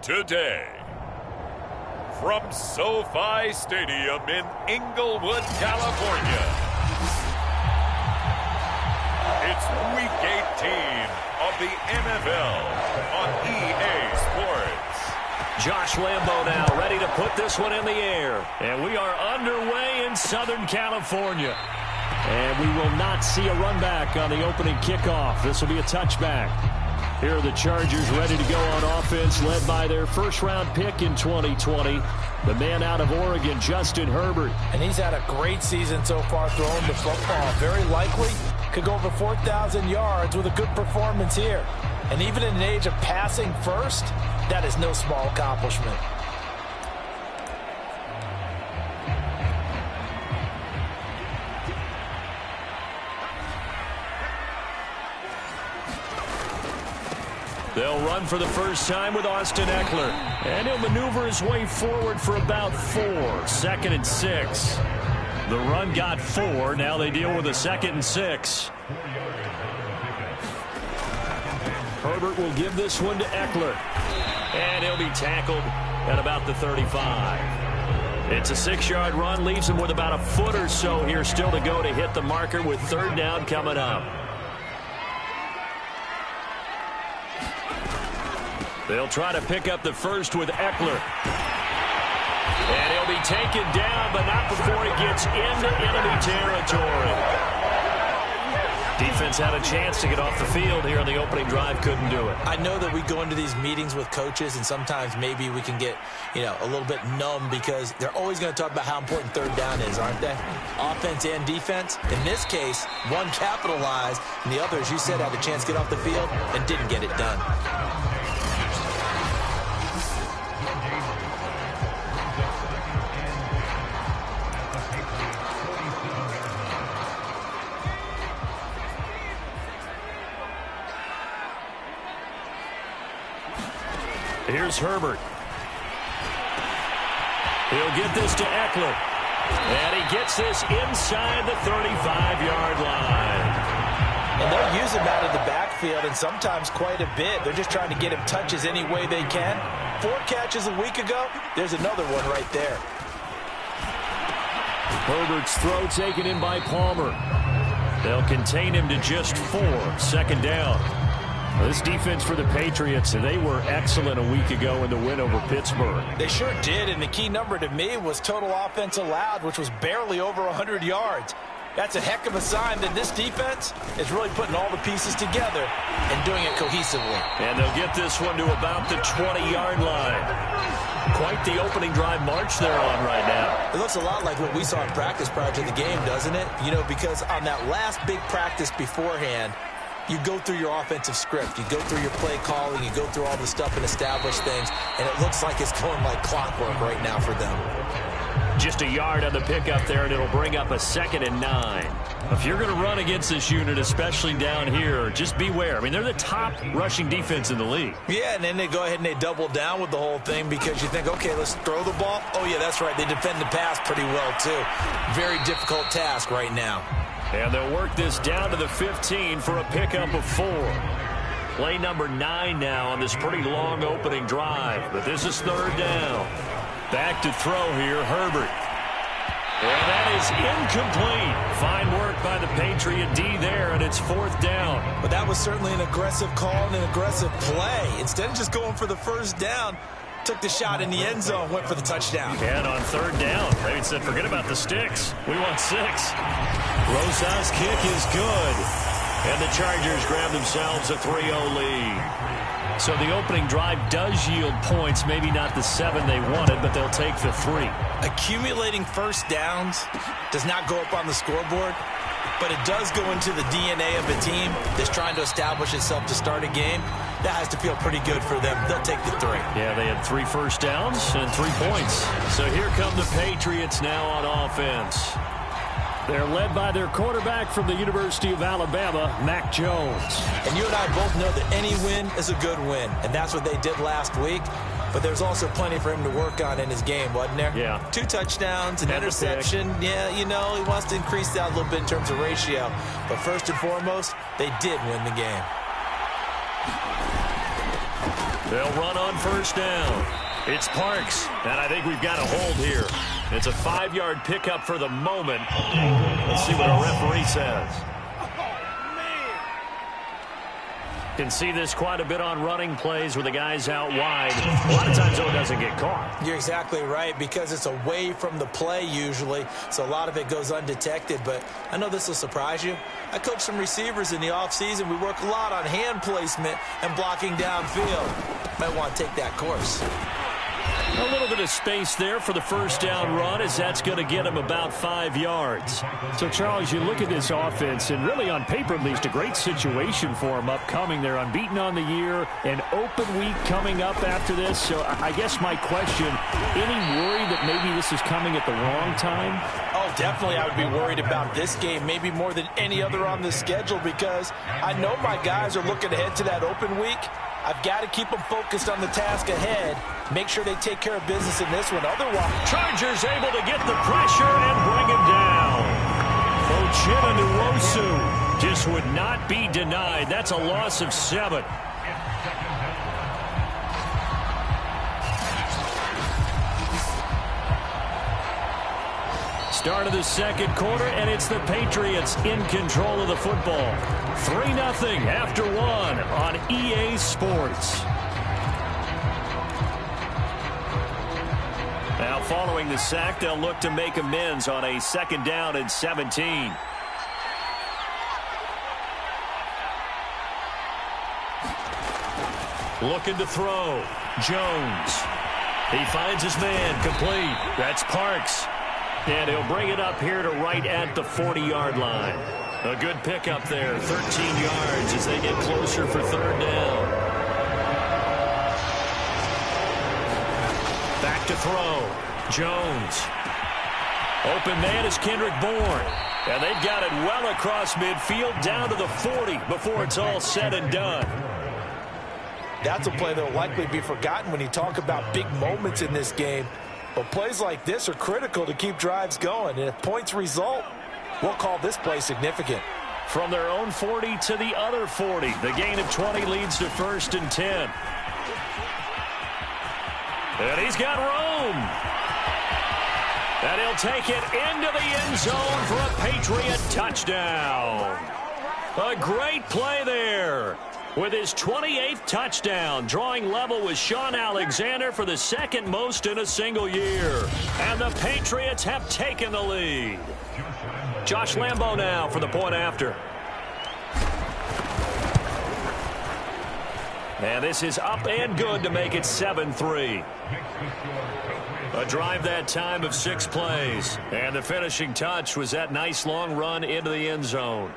today. From SoFi Stadium in Inglewood, California, it's Week 18 of the NFL on EA Sports. Josh Lambo now ready to put this one in the air. And we are underway in Southern California. And we will not see a run back on the opening kickoff. This will be a touchback. Here are the Chargers ready to go on offense, led by their first-round pick in 2020, the man out of Oregon, Justin Herbert. And he's had a great season so far throwing the football. Very likely could go over 4,000 yards with a good performance here. And even in an age of passing first, that is no small accomplishment. They'll run for the first time with Austin Eckler. And he'll maneuver his way forward for about 4. 2nd and 6. The run got 4. Now they deal with a 2nd and 6. Herbert will give this one to Eckler. And he'll be tackled at about the 35. It's a 6-yard run. Leaves him with about a foot or so here still to go to hit the marker with 3rd down coming up. They'll try to pick up the first with Eckler. And he'll be taken down, but not before he gets into enemy territory. Defense had a chance to get off the field here on the opening drive, couldn't do it. I know that we go into these meetings with coaches, and sometimes maybe we can get, a little bit numb because they're always going to talk about how important 3rd down is, aren't they? Offense and defense. In this case, one capitalized, and the other, as you said, had a chance to get off the field and didn't get it done. Here's Herbert. He'll get this to Eckler. And he gets this inside the 35-yard line. And they'll use him out of the backfield, and sometimes quite a bit. They're just trying to get him touches any way they can. 4 catches a week ago. There's another one right there. Herbert's throw taken in by Palmer. They'll contain him to just 4. 2nd down. This defense for the Patriots, they were excellent a week ago in the win over Pittsburgh. They sure did, and the key number to me was total offense allowed, which was barely over 100 yards. That's a heck of a sign that this defense is really putting all the pieces together and doing it cohesively. And they'll get this one to about the 20-yard line. Quite the opening drive march they're on right now. It looks a lot like what we saw in practice prior to the game, doesn't it? Because on that last big practice beforehand, you go through your offensive script. You go through your play calling. You go through all the stuff and establish things. And it looks like it's going like clockwork right now for them. Just a yard on the pickup there, and it'll bring up a 2nd and 9. If you're going to run against this unit, especially down here, just beware. I mean, they're the top rushing defense in the league. Yeah, and then they go ahead and they double down with the whole thing because you think, okay, let's throw the ball. Oh, yeah, that's right. They defend the pass pretty well, too. Very difficult task right now. And they'll work this down to the 15 for a pickup of 4. Play number 9 now on this pretty long opening drive. But this is 3rd down. Back to throw here, Herbert. And that is incomplete. Fine work by the Patriot D there, and it's 4th down. But that was certainly an aggressive call and an aggressive play. Instead of just going for the first down, took the shot in the end zone, went for the touchdown. And on 3rd down, they said, forget about the sticks. We want 6. Rosas' kick is good. And the Chargers grab themselves a 3-0 lead. So the opening drive does yield points, maybe not the 7 they wanted, but they'll take the 3. Accumulating first downs does not go up on the scoreboard, but it does go into the DNA of a team that's trying to establish itself to start a game. That has to feel pretty good for them. They'll take the 3. Yeah, they had 3 first downs and 3 points. So here come the Patriots now on offense. They're led by their quarterback from the University of Alabama, Mac Jones. And you and I both know that any win is a good win, and that's what they did last week. But there's also plenty for him to work on in his game, wasn't there? Yeah. 2 touchdowns, an interception. Yeah, he wants to increase that a little bit in terms of ratio. But first and foremost, they did win the game. They'll run on first down. It's Parks, and I think we've got a hold here. It's a 5-yard pickup for the moment. Let's see what our referee says. Can see this quite a bit on running plays where the guy's out wide. A lot of times, though, it doesn't get caught. You're exactly right, because it's away from the play usually, so a lot of it goes undetected. But I know this will surprise you. I coach some receivers in the offseason. We work a lot on hand placement and blocking downfield. Might want to take that course. A little bit of space there for the first down run, as that's going to get him about 5 yards. So, Charles, you look at this offense, and really on paper at least, a great situation for them upcoming. They're unbeaten on the year, an open week coming up after this. So I guess my question, any worry that maybe this is coming at the wrong time? Oh, definitely I would be worried about this game, maybe more than any other on the schedule, because I know my guys are looking ahead to that open week. I've got to keep them focused on the task ahead. Make sure they take care of business in this one. Otherwise, Chargers able to get the pressure and bring him down. Ochena Nwosu just would not be denied. That's a loss of 7. Start of the second quarter, and it's the Patriots in control of the football. 3-0 after 1 on EA Sports. Now, following the sack, they'll look to make amends on a 2nd down and 17. Looking to throw. Jones. He finds his man, complete. That's Parks. And he'll bring it up here to right at the 40-yard line. A good pickup there, 13 yards as they get closer for 3rd down. Back to throw. Jones. Open man is Kendrick Bourne. And they've got it well across midfield down to the 40 before it's all said and done. that's a play that will likely be forgotten when you talk about big moments in this game. But plays like this are critical to keep drives going. And if points result, we'll call this play significant. From their own 40 to the other 40. The gain of 20 leads to 1st and 10. And he's got room. And he'll take it into the end zone for a Patriot touchdown. A great play there. With his 28th touchdown, drawing level with Sean Alexander for the 2nd most in a single year. And the Patriots have taken the lead. Josh Lambo now for the point after. And this is up and good to make it 7-3. A drive that time of 6 plays. And the finishing touch was that nice long run into the end zone.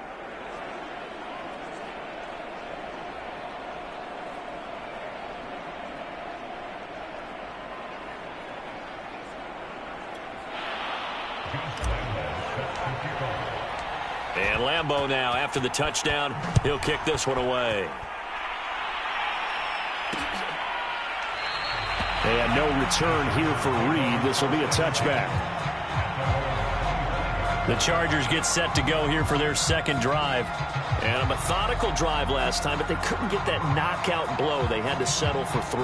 And Lambo now, after the touchdown, he'll kick this one away. And no return here for Reed. This will be a touchback. The Chargers get set to go here for their 2nd drive. And a methodical drive last time, but they couldn't get that knockout blow. They had to settle for 3.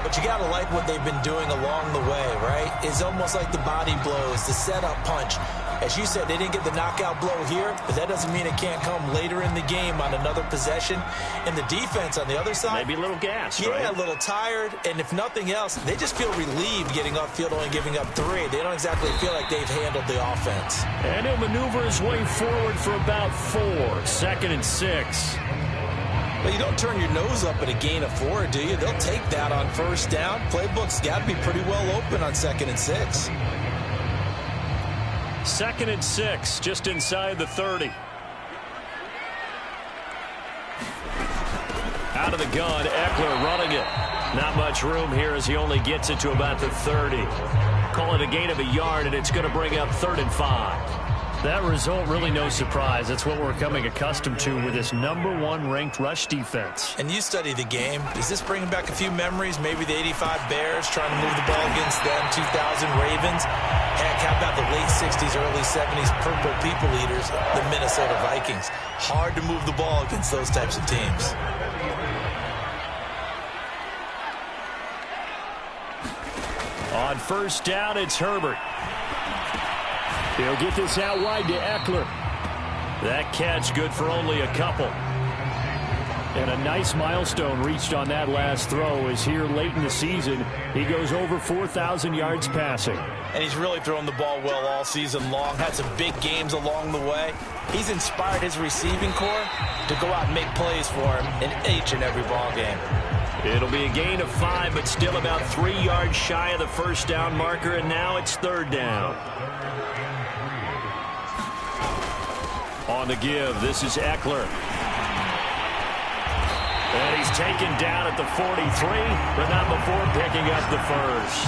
But you got to like what they've been doing along the way, right? It's almost like the body blows, the setup punch. As you said, they didn't get the knockout blow here, but that doesn't mean it can't come later in the game on another possession. And the defense on the other side, maybe a little gas, yeah, right? A little tired. And if nothing else, they just feel relieved getting off field, only giving up 3. They don't exactly feel like they've handled the offense. And he'll maneuver his way forward for about 4. 2nd and 6. But you don't turn your nose up at a gain of 4, do you? They'll take that on 1st down. Playbook's got to be pretty well open on 2nd and 6. 2nd and 6, just inside the 30. Out of the gun, Eckler running it. Not much room here as he only gets it to about the 30. Call it a gain of a yard, and it's going to bring up 3rd and 5. That result, really no surprise. That's what we're coming accustomed to with this #1 ranked rush defense. And you study the game. Is this bringing back a few memories? Maybe the 85 Bears trying to move the ball against them, 2000 Ravens. Heck, how about the late 60s, early 70s Purple People Eaters, the Minnesota Vikings? Hard to move the ball against those types of teams. On first down, it's Herbert. He'll get this out wide to Eckler. That catch good for only a couple. And a nice milestone reached on that last throw as here late in the season, he goes over 4,000 yards passing. And he's really thrown the ball well all season long. Had some big games along the way. He's inspired his receiving corps to go out and make plays for him in each and every ball game. It'll be a gain of 5, but still about 3 yards shy of the first down marker, and now it's third down. On the give, this is Eckler. And he's taken down at the 43, but not before picking up the first.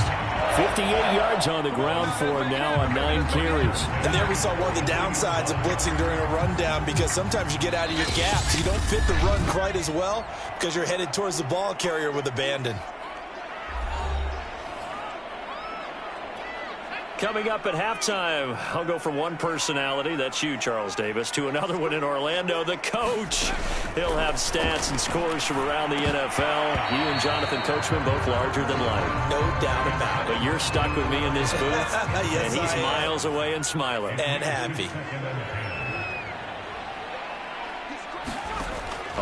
58 yards on the ground for him now on 9 carries. And there we saw one of the downsides of blitzing during a rundown, because sometimes you get out of your gaps. You don't fit the run quite as well because you're headed towards the ball carrier with abandon. Coming up at halftime, I'll go from one personality, that's you, Charles Davis, to another one in Orlando, the coach. He'll have stats and scores from around the NFL. You and Jonathan Coachman both larger than life. No doubt about it. But you're stuck with me in this booth, yes, and he's miles away and smiling. And happy.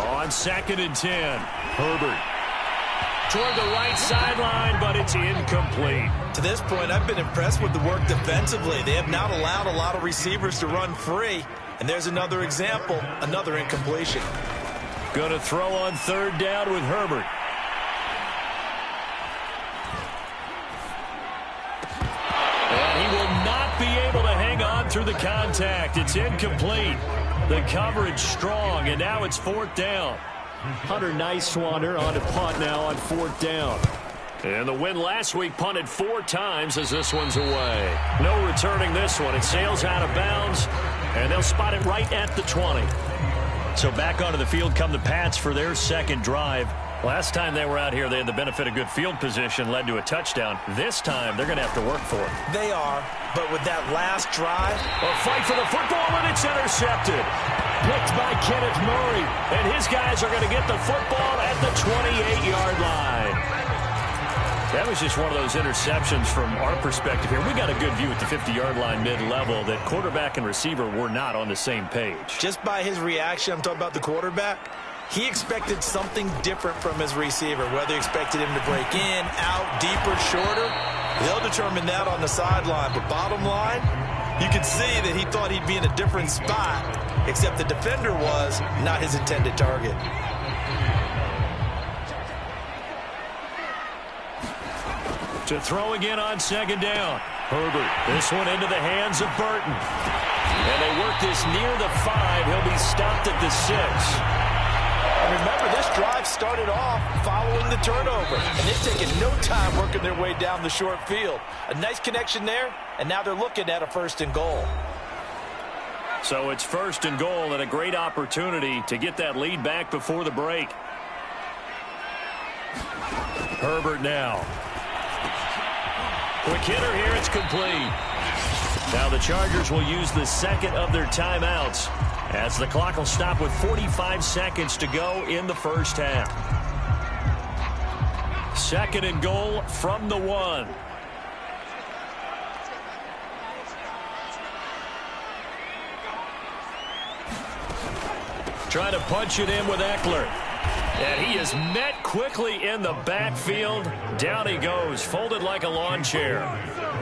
On 2nd and 10, Herbert. Toward the right sideline, but it's incomplete. To this point, I've been impressed with the work defensively. They have not allowed a lot of receivers to run free. And there's another example, another incompletion. Going to throw on 3rd down with Herbert. And he will not be able to hang on through the contact. It's incomplete. The coverage strong, and now it's 4th down. Hunter Nicewander on to punt now on 4th down. And the win last week punted 4 times as this one's away. No returning this one. It sails out of bounds, and they'll spot it right at the 20. So back onto the field come the Pats for their 2nd drive. Last time they were out here, they had the benefit of good field position, led to a touchdown. This time, they're going to have to work for it. They are, but with that last drive, a fight for the football, and it's intercepted. Picked by Kenneth Murray, and his guys are going to get the football at the 28-yard line. That was just one of those interceptions from our perspective here. We got a good view at the 50-yard line mid-level that quarterback and receiver were not on the same page. Just by his reaction, I'm talking about the quarterback, he expected something different from his receiver, whether he expected him to break in, out, deeper, shorter. They'll determine that on the sideline. But bottom line, you can see that he thought he'd be in a different spot, except the defender was not his intended target. To throw again on 2nd down. Herbert, this one into the hands of Burton. And they work this near the 5. He'll be stopped at the 6. And remember, this drive started off following the turnover, and they've taken no time working their way down the short field. A nice connection there, and now they're looking at a 1st and goal. So it's 1st and goal, and a great opportunity to get that lead back before the break. Herbert now. Quick hitter here, it's complete. Now the Chargers will use the 2nd of their timeouts as the clock will stop with 45 seconds to go in the first half. 2nd and goal from the 1. Trying to punch it in with Eckler. And he is met quickly in the backfield. Down he goes, folded like a lawn chair.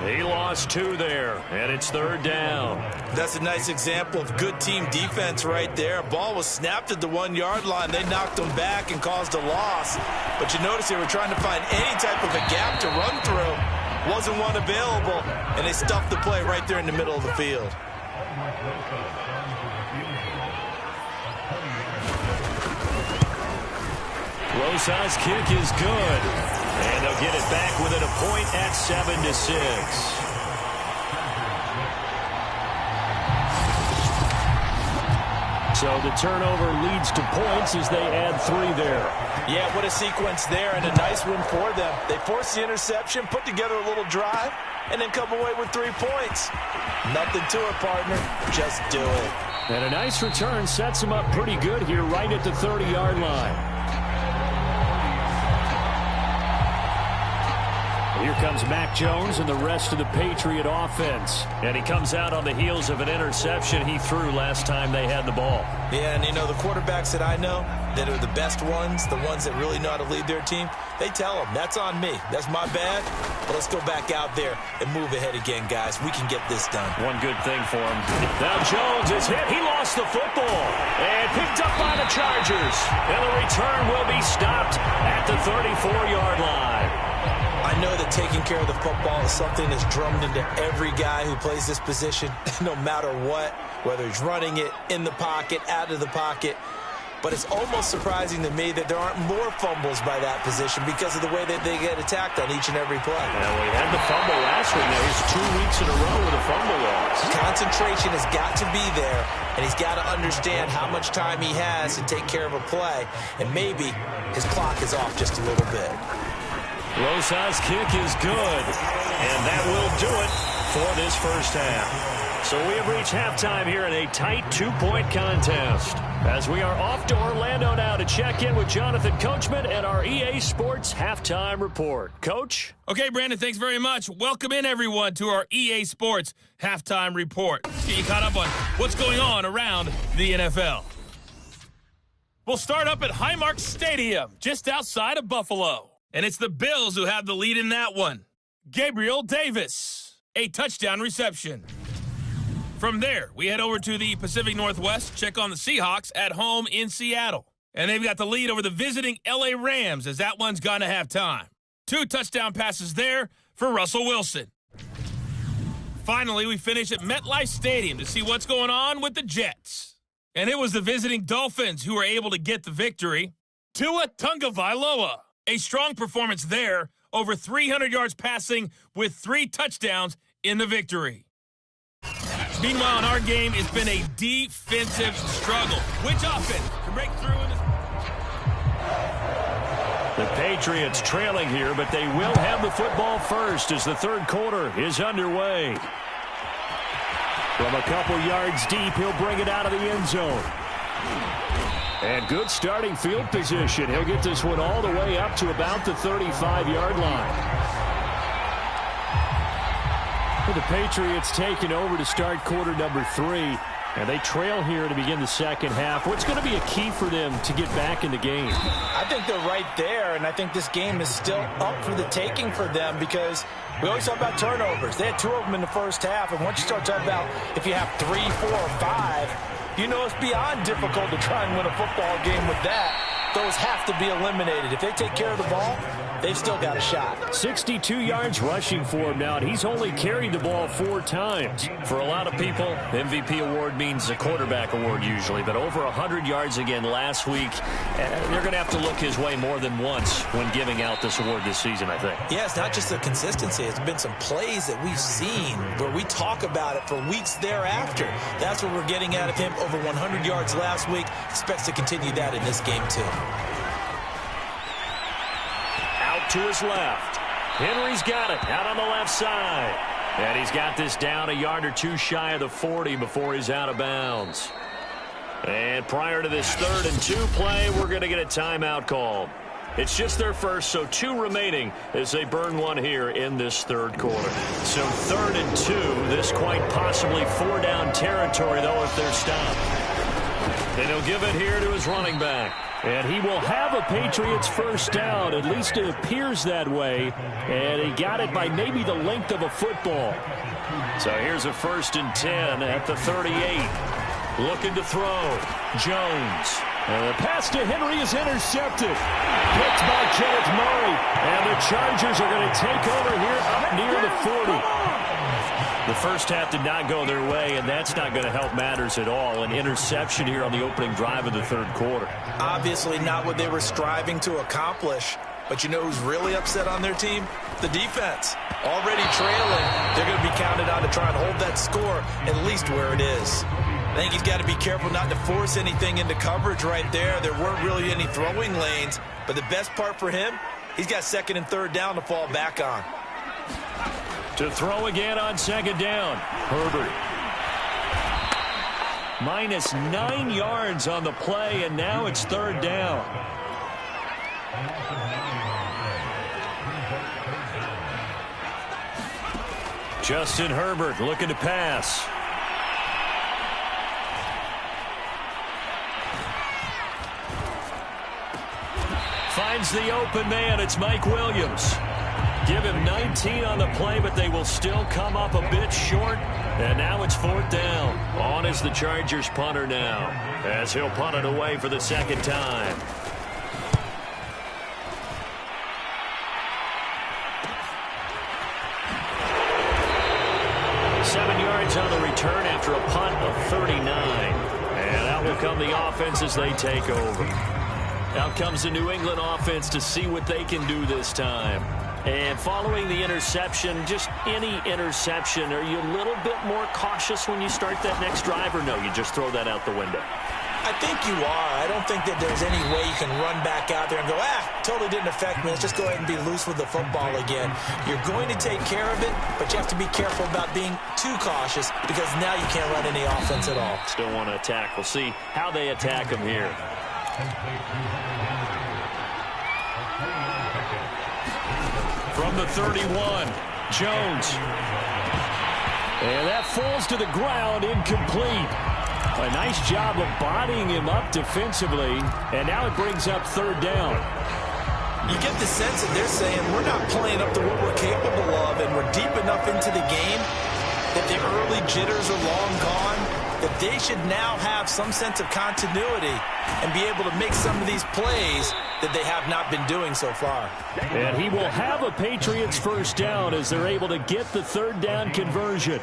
He lost 2 there, and it's 3rd down. That's a nice example of good team defense right there. Ball was snapped at the 1-yard line. They knocked him back and caused a loss. But you notice they were trying to find any type of a gap to run through. Wasn't one available, and they stuffed the play right there in the middle of the field. Rosas' kick is good. And they'll get it back within a point at 7-6. So the turnover leads to points as they add 3 there. Yeah, what a sequence there, and a nice one for them. They force the interception, put together a little drive, and then come away with 3 points. Nothing to it, partner. Just do it. And a nice return sets them up pretty good here right at the 30-yard line. Here comes Mac Jones and the rest of the Patriot offense. And he comes out on the heels of an interception he threw last time they had the ball. Yeah, and the quarterbacks that I know that are the best ones, the ones that really know how to lead their team, they tell them, that's on me. That's my bad. But let's go back out there and move ahead again, guys. We can get this done. One good thing for him. Now Jones is hit. He lost the football and picked up by the Chargers. And the return will be stopped at the 34-yard line. I know that taking care of the football is something that's drummed into every guy who plays this position, no matter what, whether he's running it, in the pocket, out of the pocket. But it's almost surprising to me that there aren't more fumbles by that position because of the way that they get attacked on each and every play. Now, we had the fumble last week. Now, he's 2 weeks in a row with a fumble loss. Concentration has got to be there, and he's got to understand how much time he has to take care of a play, and maybe his clock is off just a little bit. Rosa's kick is good, and that will do it for this first half. So we have reached halftime here in a tight 2-point contest. As we are off to Orlando now to check in with Jonathan Coachman and our EA Sports Halftime Report. Coach? Okay, Brandon, thanks very much. Welcome in, everyone, to our EA Sports Halftime Report. Let's get you caught up on what's going on around the NFL. We'll start up at Highmark Stadium, just outside of Buffalo. And it's the Bills who have the lead in that one. Gabriel Davis, a touchdown reception. From there, we head over to the Pacific Northwest, check on the Seahawks at home in Seattle. And they've got the lead over the visiting LA Rams as that one's gone to halftime. 2 touchdown passes there for Russell Wilson. Finally, we finish at MetLife Stadium to see what's going on with the Jets. And it was the visiting Dolphins who were able to get the victory. Tua Tagovailoa, a strong performance there, over 300 yards passing with 3 touchdowns in the victory. Meanwhile, in our game, it's been a defensive struggle. Which offense can break through in this? The Patriots trailing here, but they will have the football first as the third quarter is underway. From a couple yards deep, he'll bring it out of the end zone. And good starting field position. He'll get this one all the way up to about the 35-yard line. The Patriots taking over to start quarter number 3. And they trail here to begin the second half. What's going to be a key for them to get back in the game? I think they're right there, and I think this game is still up for the taking for them because we always talk about turnovers. They had 2 of them in the first half, and once you start talking about if you have 3, 4, or 5, you know it's beyond difficult to try and win a football game with that. Those have to be eliminated. If they take care of the ball, they've still got a shot. 62 yards rushing for him now, and he's only carried the ball 4 times. For a lot of people, MVP award means a quarterback award usually, but over 100 yards again last week. They're going to have to look his way more than once when giving out this award this season, I think. Yeah, it's not just the consistency. It's been some plays that we've seen where we talk about it for weeks thereafter. That's what we're getting out of him. Over 100 yards last week. Expects to continue that in this game, too. Out to his left. Henry's got it out on the left side. And he's got this down a yard or 2 shy of the 40 before he's out of bounds. And prior to this 3rd and 2 play, we're going to get a timeout called. It's just their first, so 2 remaining as they burn one here in this 3rd quarter. So 3rd and 2, this quite possibly 4-down territory, though, if they're stopped. And he'll give it here to his running back. And he will have a Patriots first down. At least it appears that way. And he got it by maybe the length of a football. So here's a 1st and 10 at the 38. Looking to throw. Jones. And the pass to Henry is intercepted. Picked by Kenneth Murray. And the Chargers are going to take over here up near the 40. The first half did not go their way, and that's not going to help matters at all. An interception here on the opening drive of the 3rd quarter. Obviously not what they were striving to accomplish. But you know who's really upset on their team? The defense. Already trailing, they're going to be counted on to try and hold that score at least where it is. I think he's got to be careful not to force anything into coverage right there. There weren't really any throwing lanes. But the best part for him, he's got 2nd and 3rd down to fall back on. To throw again on 2nd down. Herbert. Minus 9 yards on the play, and now it's 3rd down. Justin Herbert looking to pass. Finds the open man. It's Mike Williams. Give him 19 on the play, but they will still come up a bit short. And now it's 4th down. On is the Chargers punter now, as he'll punt it away for the second time. On the return after a punt of 39. And out will come the offense as they take over. Out comes the New England offense to see what they can do this time. And following the interception, just any interception, are you a little bit more cautious when you start that next drive, or no, you just throw that out the window? I think you are. I don't think that there's any way you can run back out there and go, totally didn't affect me. Let's just go ahead and be loose with the football again. You're going to take care of it, but you have to be careful about being too cautious because now you can't run any offense at all. Still want to attack. We'll see how they attack him here. From the 31, Jones. And that falls to the ground, incomplete. A nice job of bodying him up defensively, and now it brings up 3rd down. You get the sense that they're saying we're not playing up to what we're capable of, and we're deep enough into the game that the early jitters are long gone, that they should now have some sense of continuity and be able to make some of these plays that they have not been doing so far. And he will have a Patriots 1st down as they're able to get the 3rd down conversion.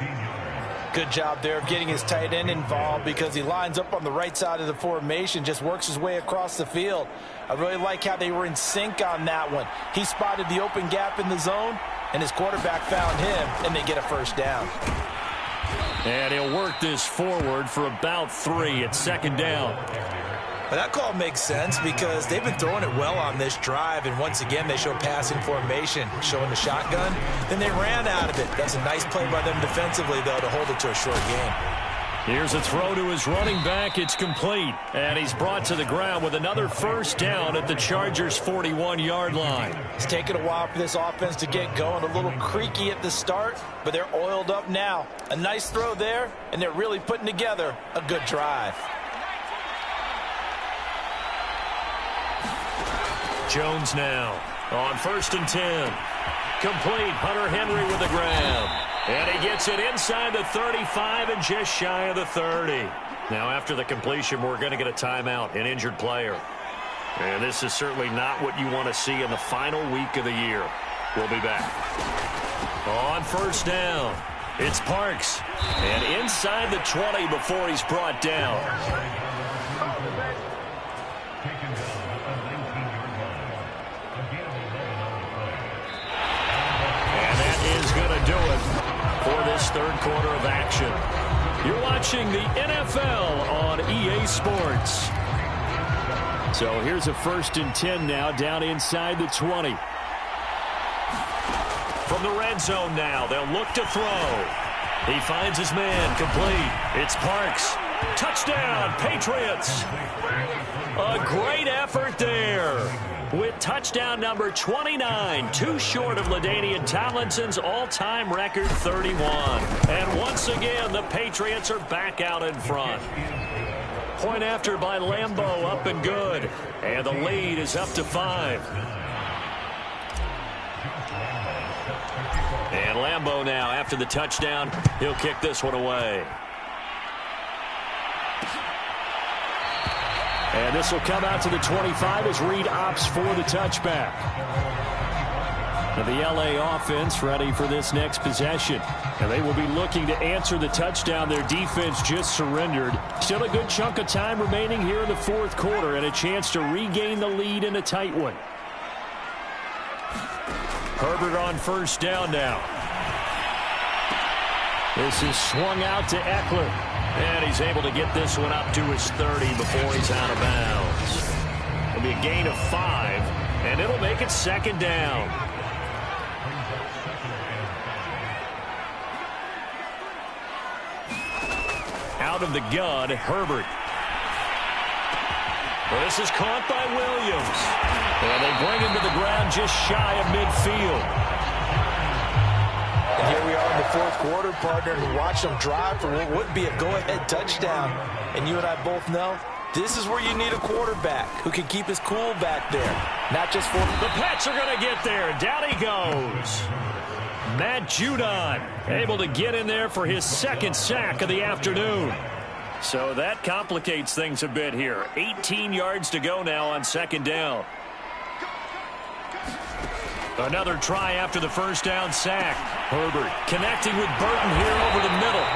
Good job there of getting his tight end involved because he lines up on the right side of the formation, just works his way across the field. I really like how they were in sync on that one. He spotted the open gap in the zone, and his quarterback found him, and they get a 1st down. And he'll work this forward for about 3 at 2nd down. But that call makes sense because they've been throwing it well on this drive, and once again they show passing formation, showing the shotgun. Then they ran out of it. That's a nice play by them defensively, though, to hold it to a short game. Here's a throw to his running back. It's complete. And he's brought to the ground with another 1st down at the Chargers' 41-yard line. It's taken a while for this offense to get going. A little creaky at the start, but they're oiled up now. A nice throw there, and they're really putting together a good drive. Jones now on 1st and 10. Complete. Hunter Henry with the grab. And he gets it inside the 35 and just shy of the 30. Now after the completion, we're going to get a timeout, an injured player. And this is certainly not what you want to see in the final week of the year. We'll be back. On 1st down, it's Parks. And inside the 20 before he's brought down. Do it for this 3rd quarter of action. You're watching the NFL on EA Sports. So here's a 1st and 10 now, down inside the 20. From the red zone now, they'll look to throw. He finds his man, complete. It's Parks. Touchdown, Patriots. A great effort there. With touchdown number 29, too short of LaDainian Tomlinson's all-time record 31. And once again, the Patriots are back out in front. Point after by Lambeau, up and good. And the lead is up to 5. And Lambeau now, after the touchdown, he'll kick this one away. And this will come out to the 25 as Reed opts for the touchback. Now the LA offense ready for this next possession. And they will be looking to answer the touchdown their defense just surrendered. Still a good chunk of time remaining here in the 4th quarter and a chance to regain the lead in a tight one. Herbert on 1st down now. This is swung out to Eckler. And he's able to get this one up to his 30 before he's out of bounds. It'll be a gain of 5, and it'll make it 2nd down. Out of the gun, Herbert. This is caught by Williams. And they bring him to the ground just shy of midfield. Here we are in the fourth quarter, partner, and watch them drive for what would be a go-ahead touchdown. And you and I both know this is where you need a quarterback who can keep his cool back there. Not just for the Pats are going to get there. Down he goes. Matt Judon able to get in there for his second sack of the afternoon. So that complicates things a bit here. 18 yards to go now on second down. Another try after the first down sack. Herbert connecting with Burton here over the middle.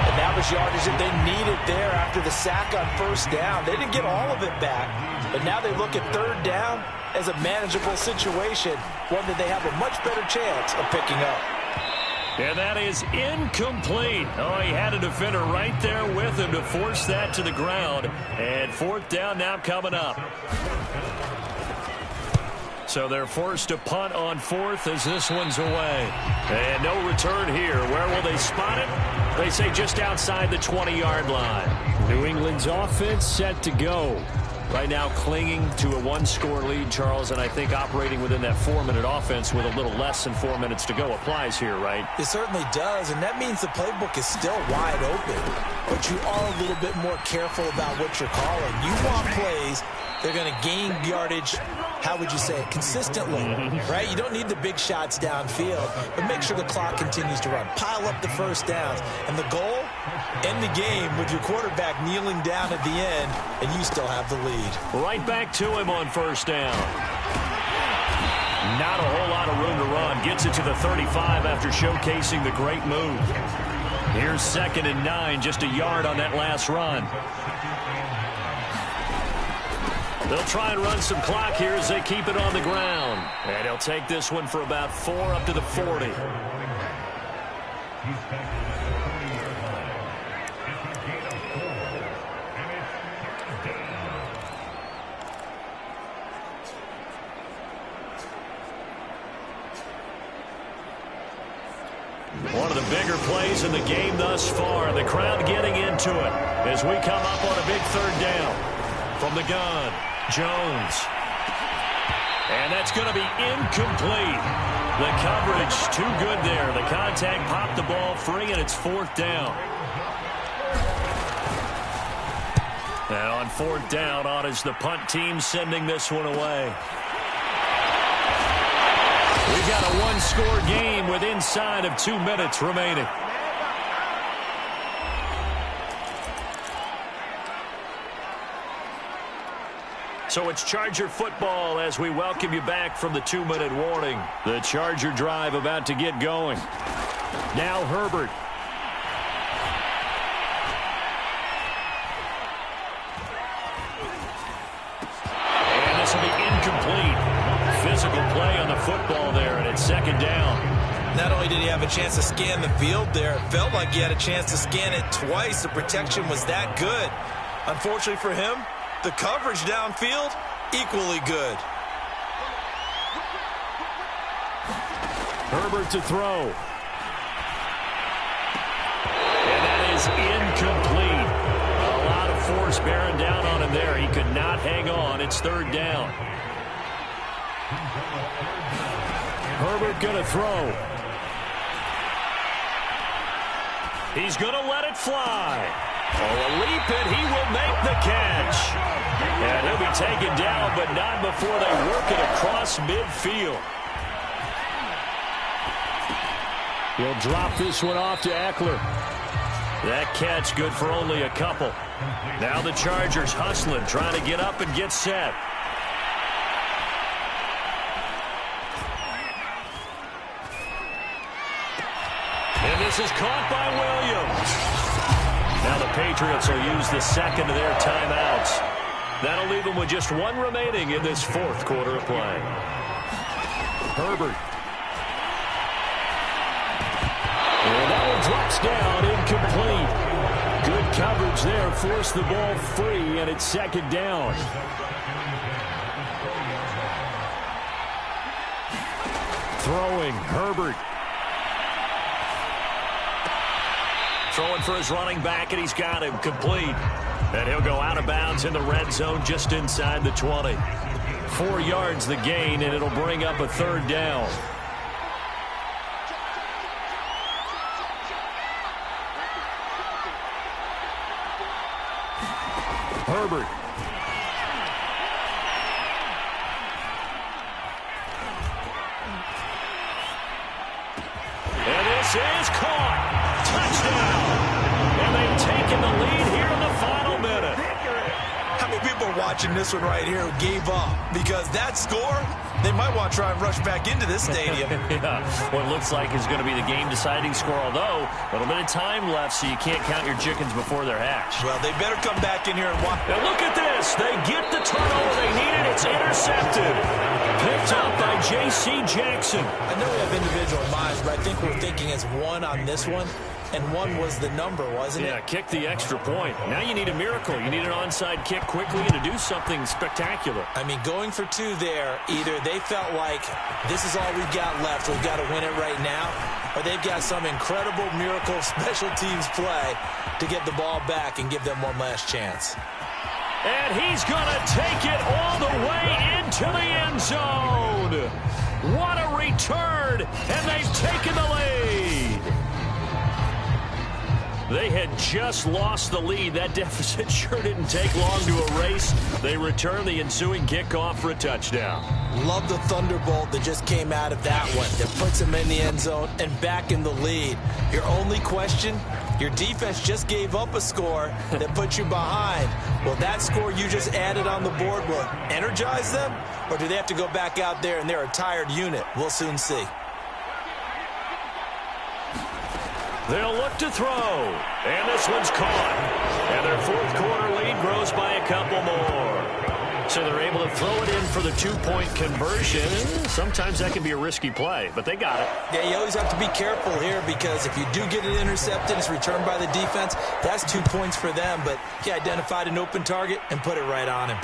And that was yardage that they needed there after the sack on first down. They didn't get all of it back, but now they look at third down as a manageable situation, one that they have a much better chance of picking up. And that is incomplete. Oh, he had a defender right there with him to force that to the ground. And fourth down now coming up. So they're forced to punt on fourth as this one's away. And no return here. Where will they spot it? They say just outside the 20-yard line. New England's offense set to go. Right now clinging to a one-score lead, Charles, and I think operating within that 4-minute offense with a little less than 4 minutes to go applies here, right? It certainly does, and that means the playbook is still wide open. But you are a little bit more careful about what you're calling. You want plays, they're going to gain yardage, how would you say it, consistently, right? You don't need the big shots downfield, but make sure the clock continues to run. Pile up the first downs, and the goal, end the game with your quarterback kneeling down at the end, and you still have the lead. Right back to him on first down. Not a whole lot of room to run. Gets it to the 35 after showcasing the great move. Here's 2nd and 9, just a yard on that last run. They'll try and run some clock here as they keep it on the ground. And he'll take this one for about 4 up to the 40. One of the bigger plays in the game thus far. The crowd getting into it as we come up on a big third down. From the gun, Jones. And that's going to be incomplete. The coverage too good there. The contact popped the ball free, and it's fourth down. And on fourth down, on is the punt team sending this one away. We've got a one-score game with inside of 2 minutes remaining. So it's Charger football as we welcome you back from the 2-minute warning. The Charger drive about to get going. Now Herbert. And this will be incomplete. Physical play on the football there, and it's second down. Not only did he have a chance to scan the field there, it felt like he had a chance to scan it twice. The protection was that good. Unfortunately for him, the coverage downfield, equally good. Herbert to throw. And that is incomplete. A lot of force bearing down on him there. He could not hang on. It's third down. Herbert going to throw. He's going to let it fly. Oh, a leap, and he will make the catch. And he'll be taken down, but not before they work it across midfield. He'll drop this one off to Eckler. That catch good for only a couple. Now the Chargers hustling, trying to get up and get set. And this is caught by Williams. Now the Patriots will use the second of their timeouts. That'll leave them with just one remaining in this fourth quarter of play. Herbert. And that one drops down, incomplete. Good coverage there, forced the ball free, and it's second down. Throwing, Herbert. Throwing for his running back, and he's got him complete. And he'll go out of bounds in the red zone just inside the 20. 4 yards the gain, and it'll bring up a third down. Herbert. And this is caught. Touchdown. And they've taken the lead here in the final minute. How many people are watching this one right here who gave up? Because that score, they might want to try and rush back into this stadium. Yeah, what looks like is going to be the game-deciding score, although a little bit of time left, so you can't count your chickens before they're hatched. Well, they better come back in here and watch. Now look at this. They get the turnover they needed. It's intercepted. Picked up by J.C. Jackson. I know we have individual minds, but I think we're thinking as one on this one. And one was the number, wasn't it? Yeah, kick the extra point. Now you need a miracle. You need an onside kick quickly and to do something spectacular. I mean, going for two there, either they felt like this is all we've got left, we've got to win it right now, or they've got some incredible miracle special teams play to get the ball back and give them one last chance. And he's going to take it all the way into the end zone. What a return, and they've taken the lead. They had just lost the lead. That deficit sure didn't take long to erase. They return the ensuing kickoff for a touchdown. Love the thunderbolt that just came out of that one. That puts them in the end zone and back in the lead. Your only question, your defense just gave up a score that put you behind. Will that score you just added on the board will energize them? Or do they have to go back out there and they're a tired unit? We'll soon see. They'll look to throw, and this one's caught. And their fourth quarter lead grows by a couple more. So they're able to throw it in for the two-point conversion. Sometimes that can be a risky play, but they got it. Yeah, you always have to be careful here because if you do get it intercepted, it's returned by the defense, that's 2 points for them. But he identified an open target and put it right on him.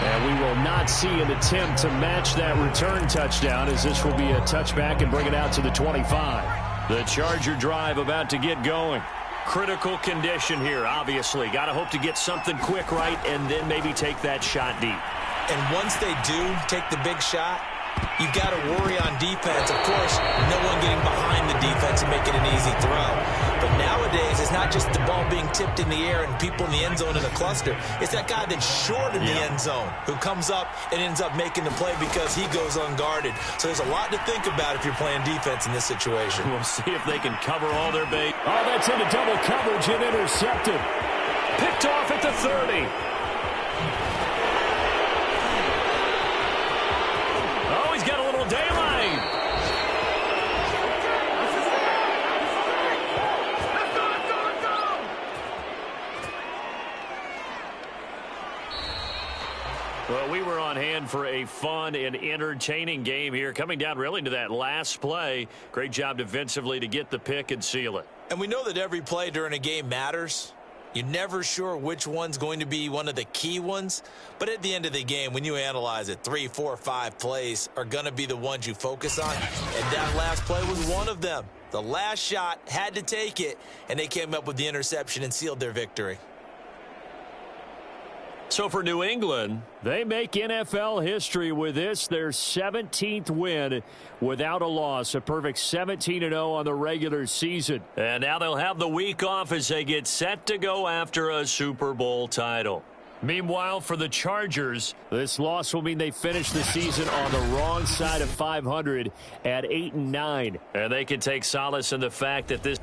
And we will not see an attempt to match that return touchdown, as this will be a touchback and bring it out to the 25. The Charger drive about to get going. Critical condition here, obviously. Got to hope to get something quick right and then maybe take that shot deep. And once they do take the big shot, you've got to worry on defense. Of course, no one getting behind the defense and making an easy throw. But nowadays, it's not just the ball being tipped in the air and people in the end zone in a cluster. It's that guy that's short in the end zone who comes up and ends up making the play because he goes unguarded. So there's a lot to think about if you're playing defense in this situation. We'll see if they can cover all their base. Oh, that's into double coverage and intercepted. Picked off at the 30. Oh, he's got a little daylight. Well, we were on hand for a fun and entertaining game here, coming down really to that last play. Great job defensively to get the pick and seal it. And we know that every play during a game matters. You're never sure which one's going to be one of the key ones. But at the end of the game, when you analyze it, 3, 4, 5 plays are going to be the ones you focus on. And that last play was one of them. The last shot had to take it, and they came up with the interception and sealed their victory. So for New England, they make NFL history with this, their 17th win without a loss, a perfect 17-0 on the regular season. And now they'll have the week off as they get set to go after a Super Bowl title. Meanwhile, for the Chargers, this loss will mean they finish the season on the wrong side of 500 at 8-9. And they can take solace in the fact that this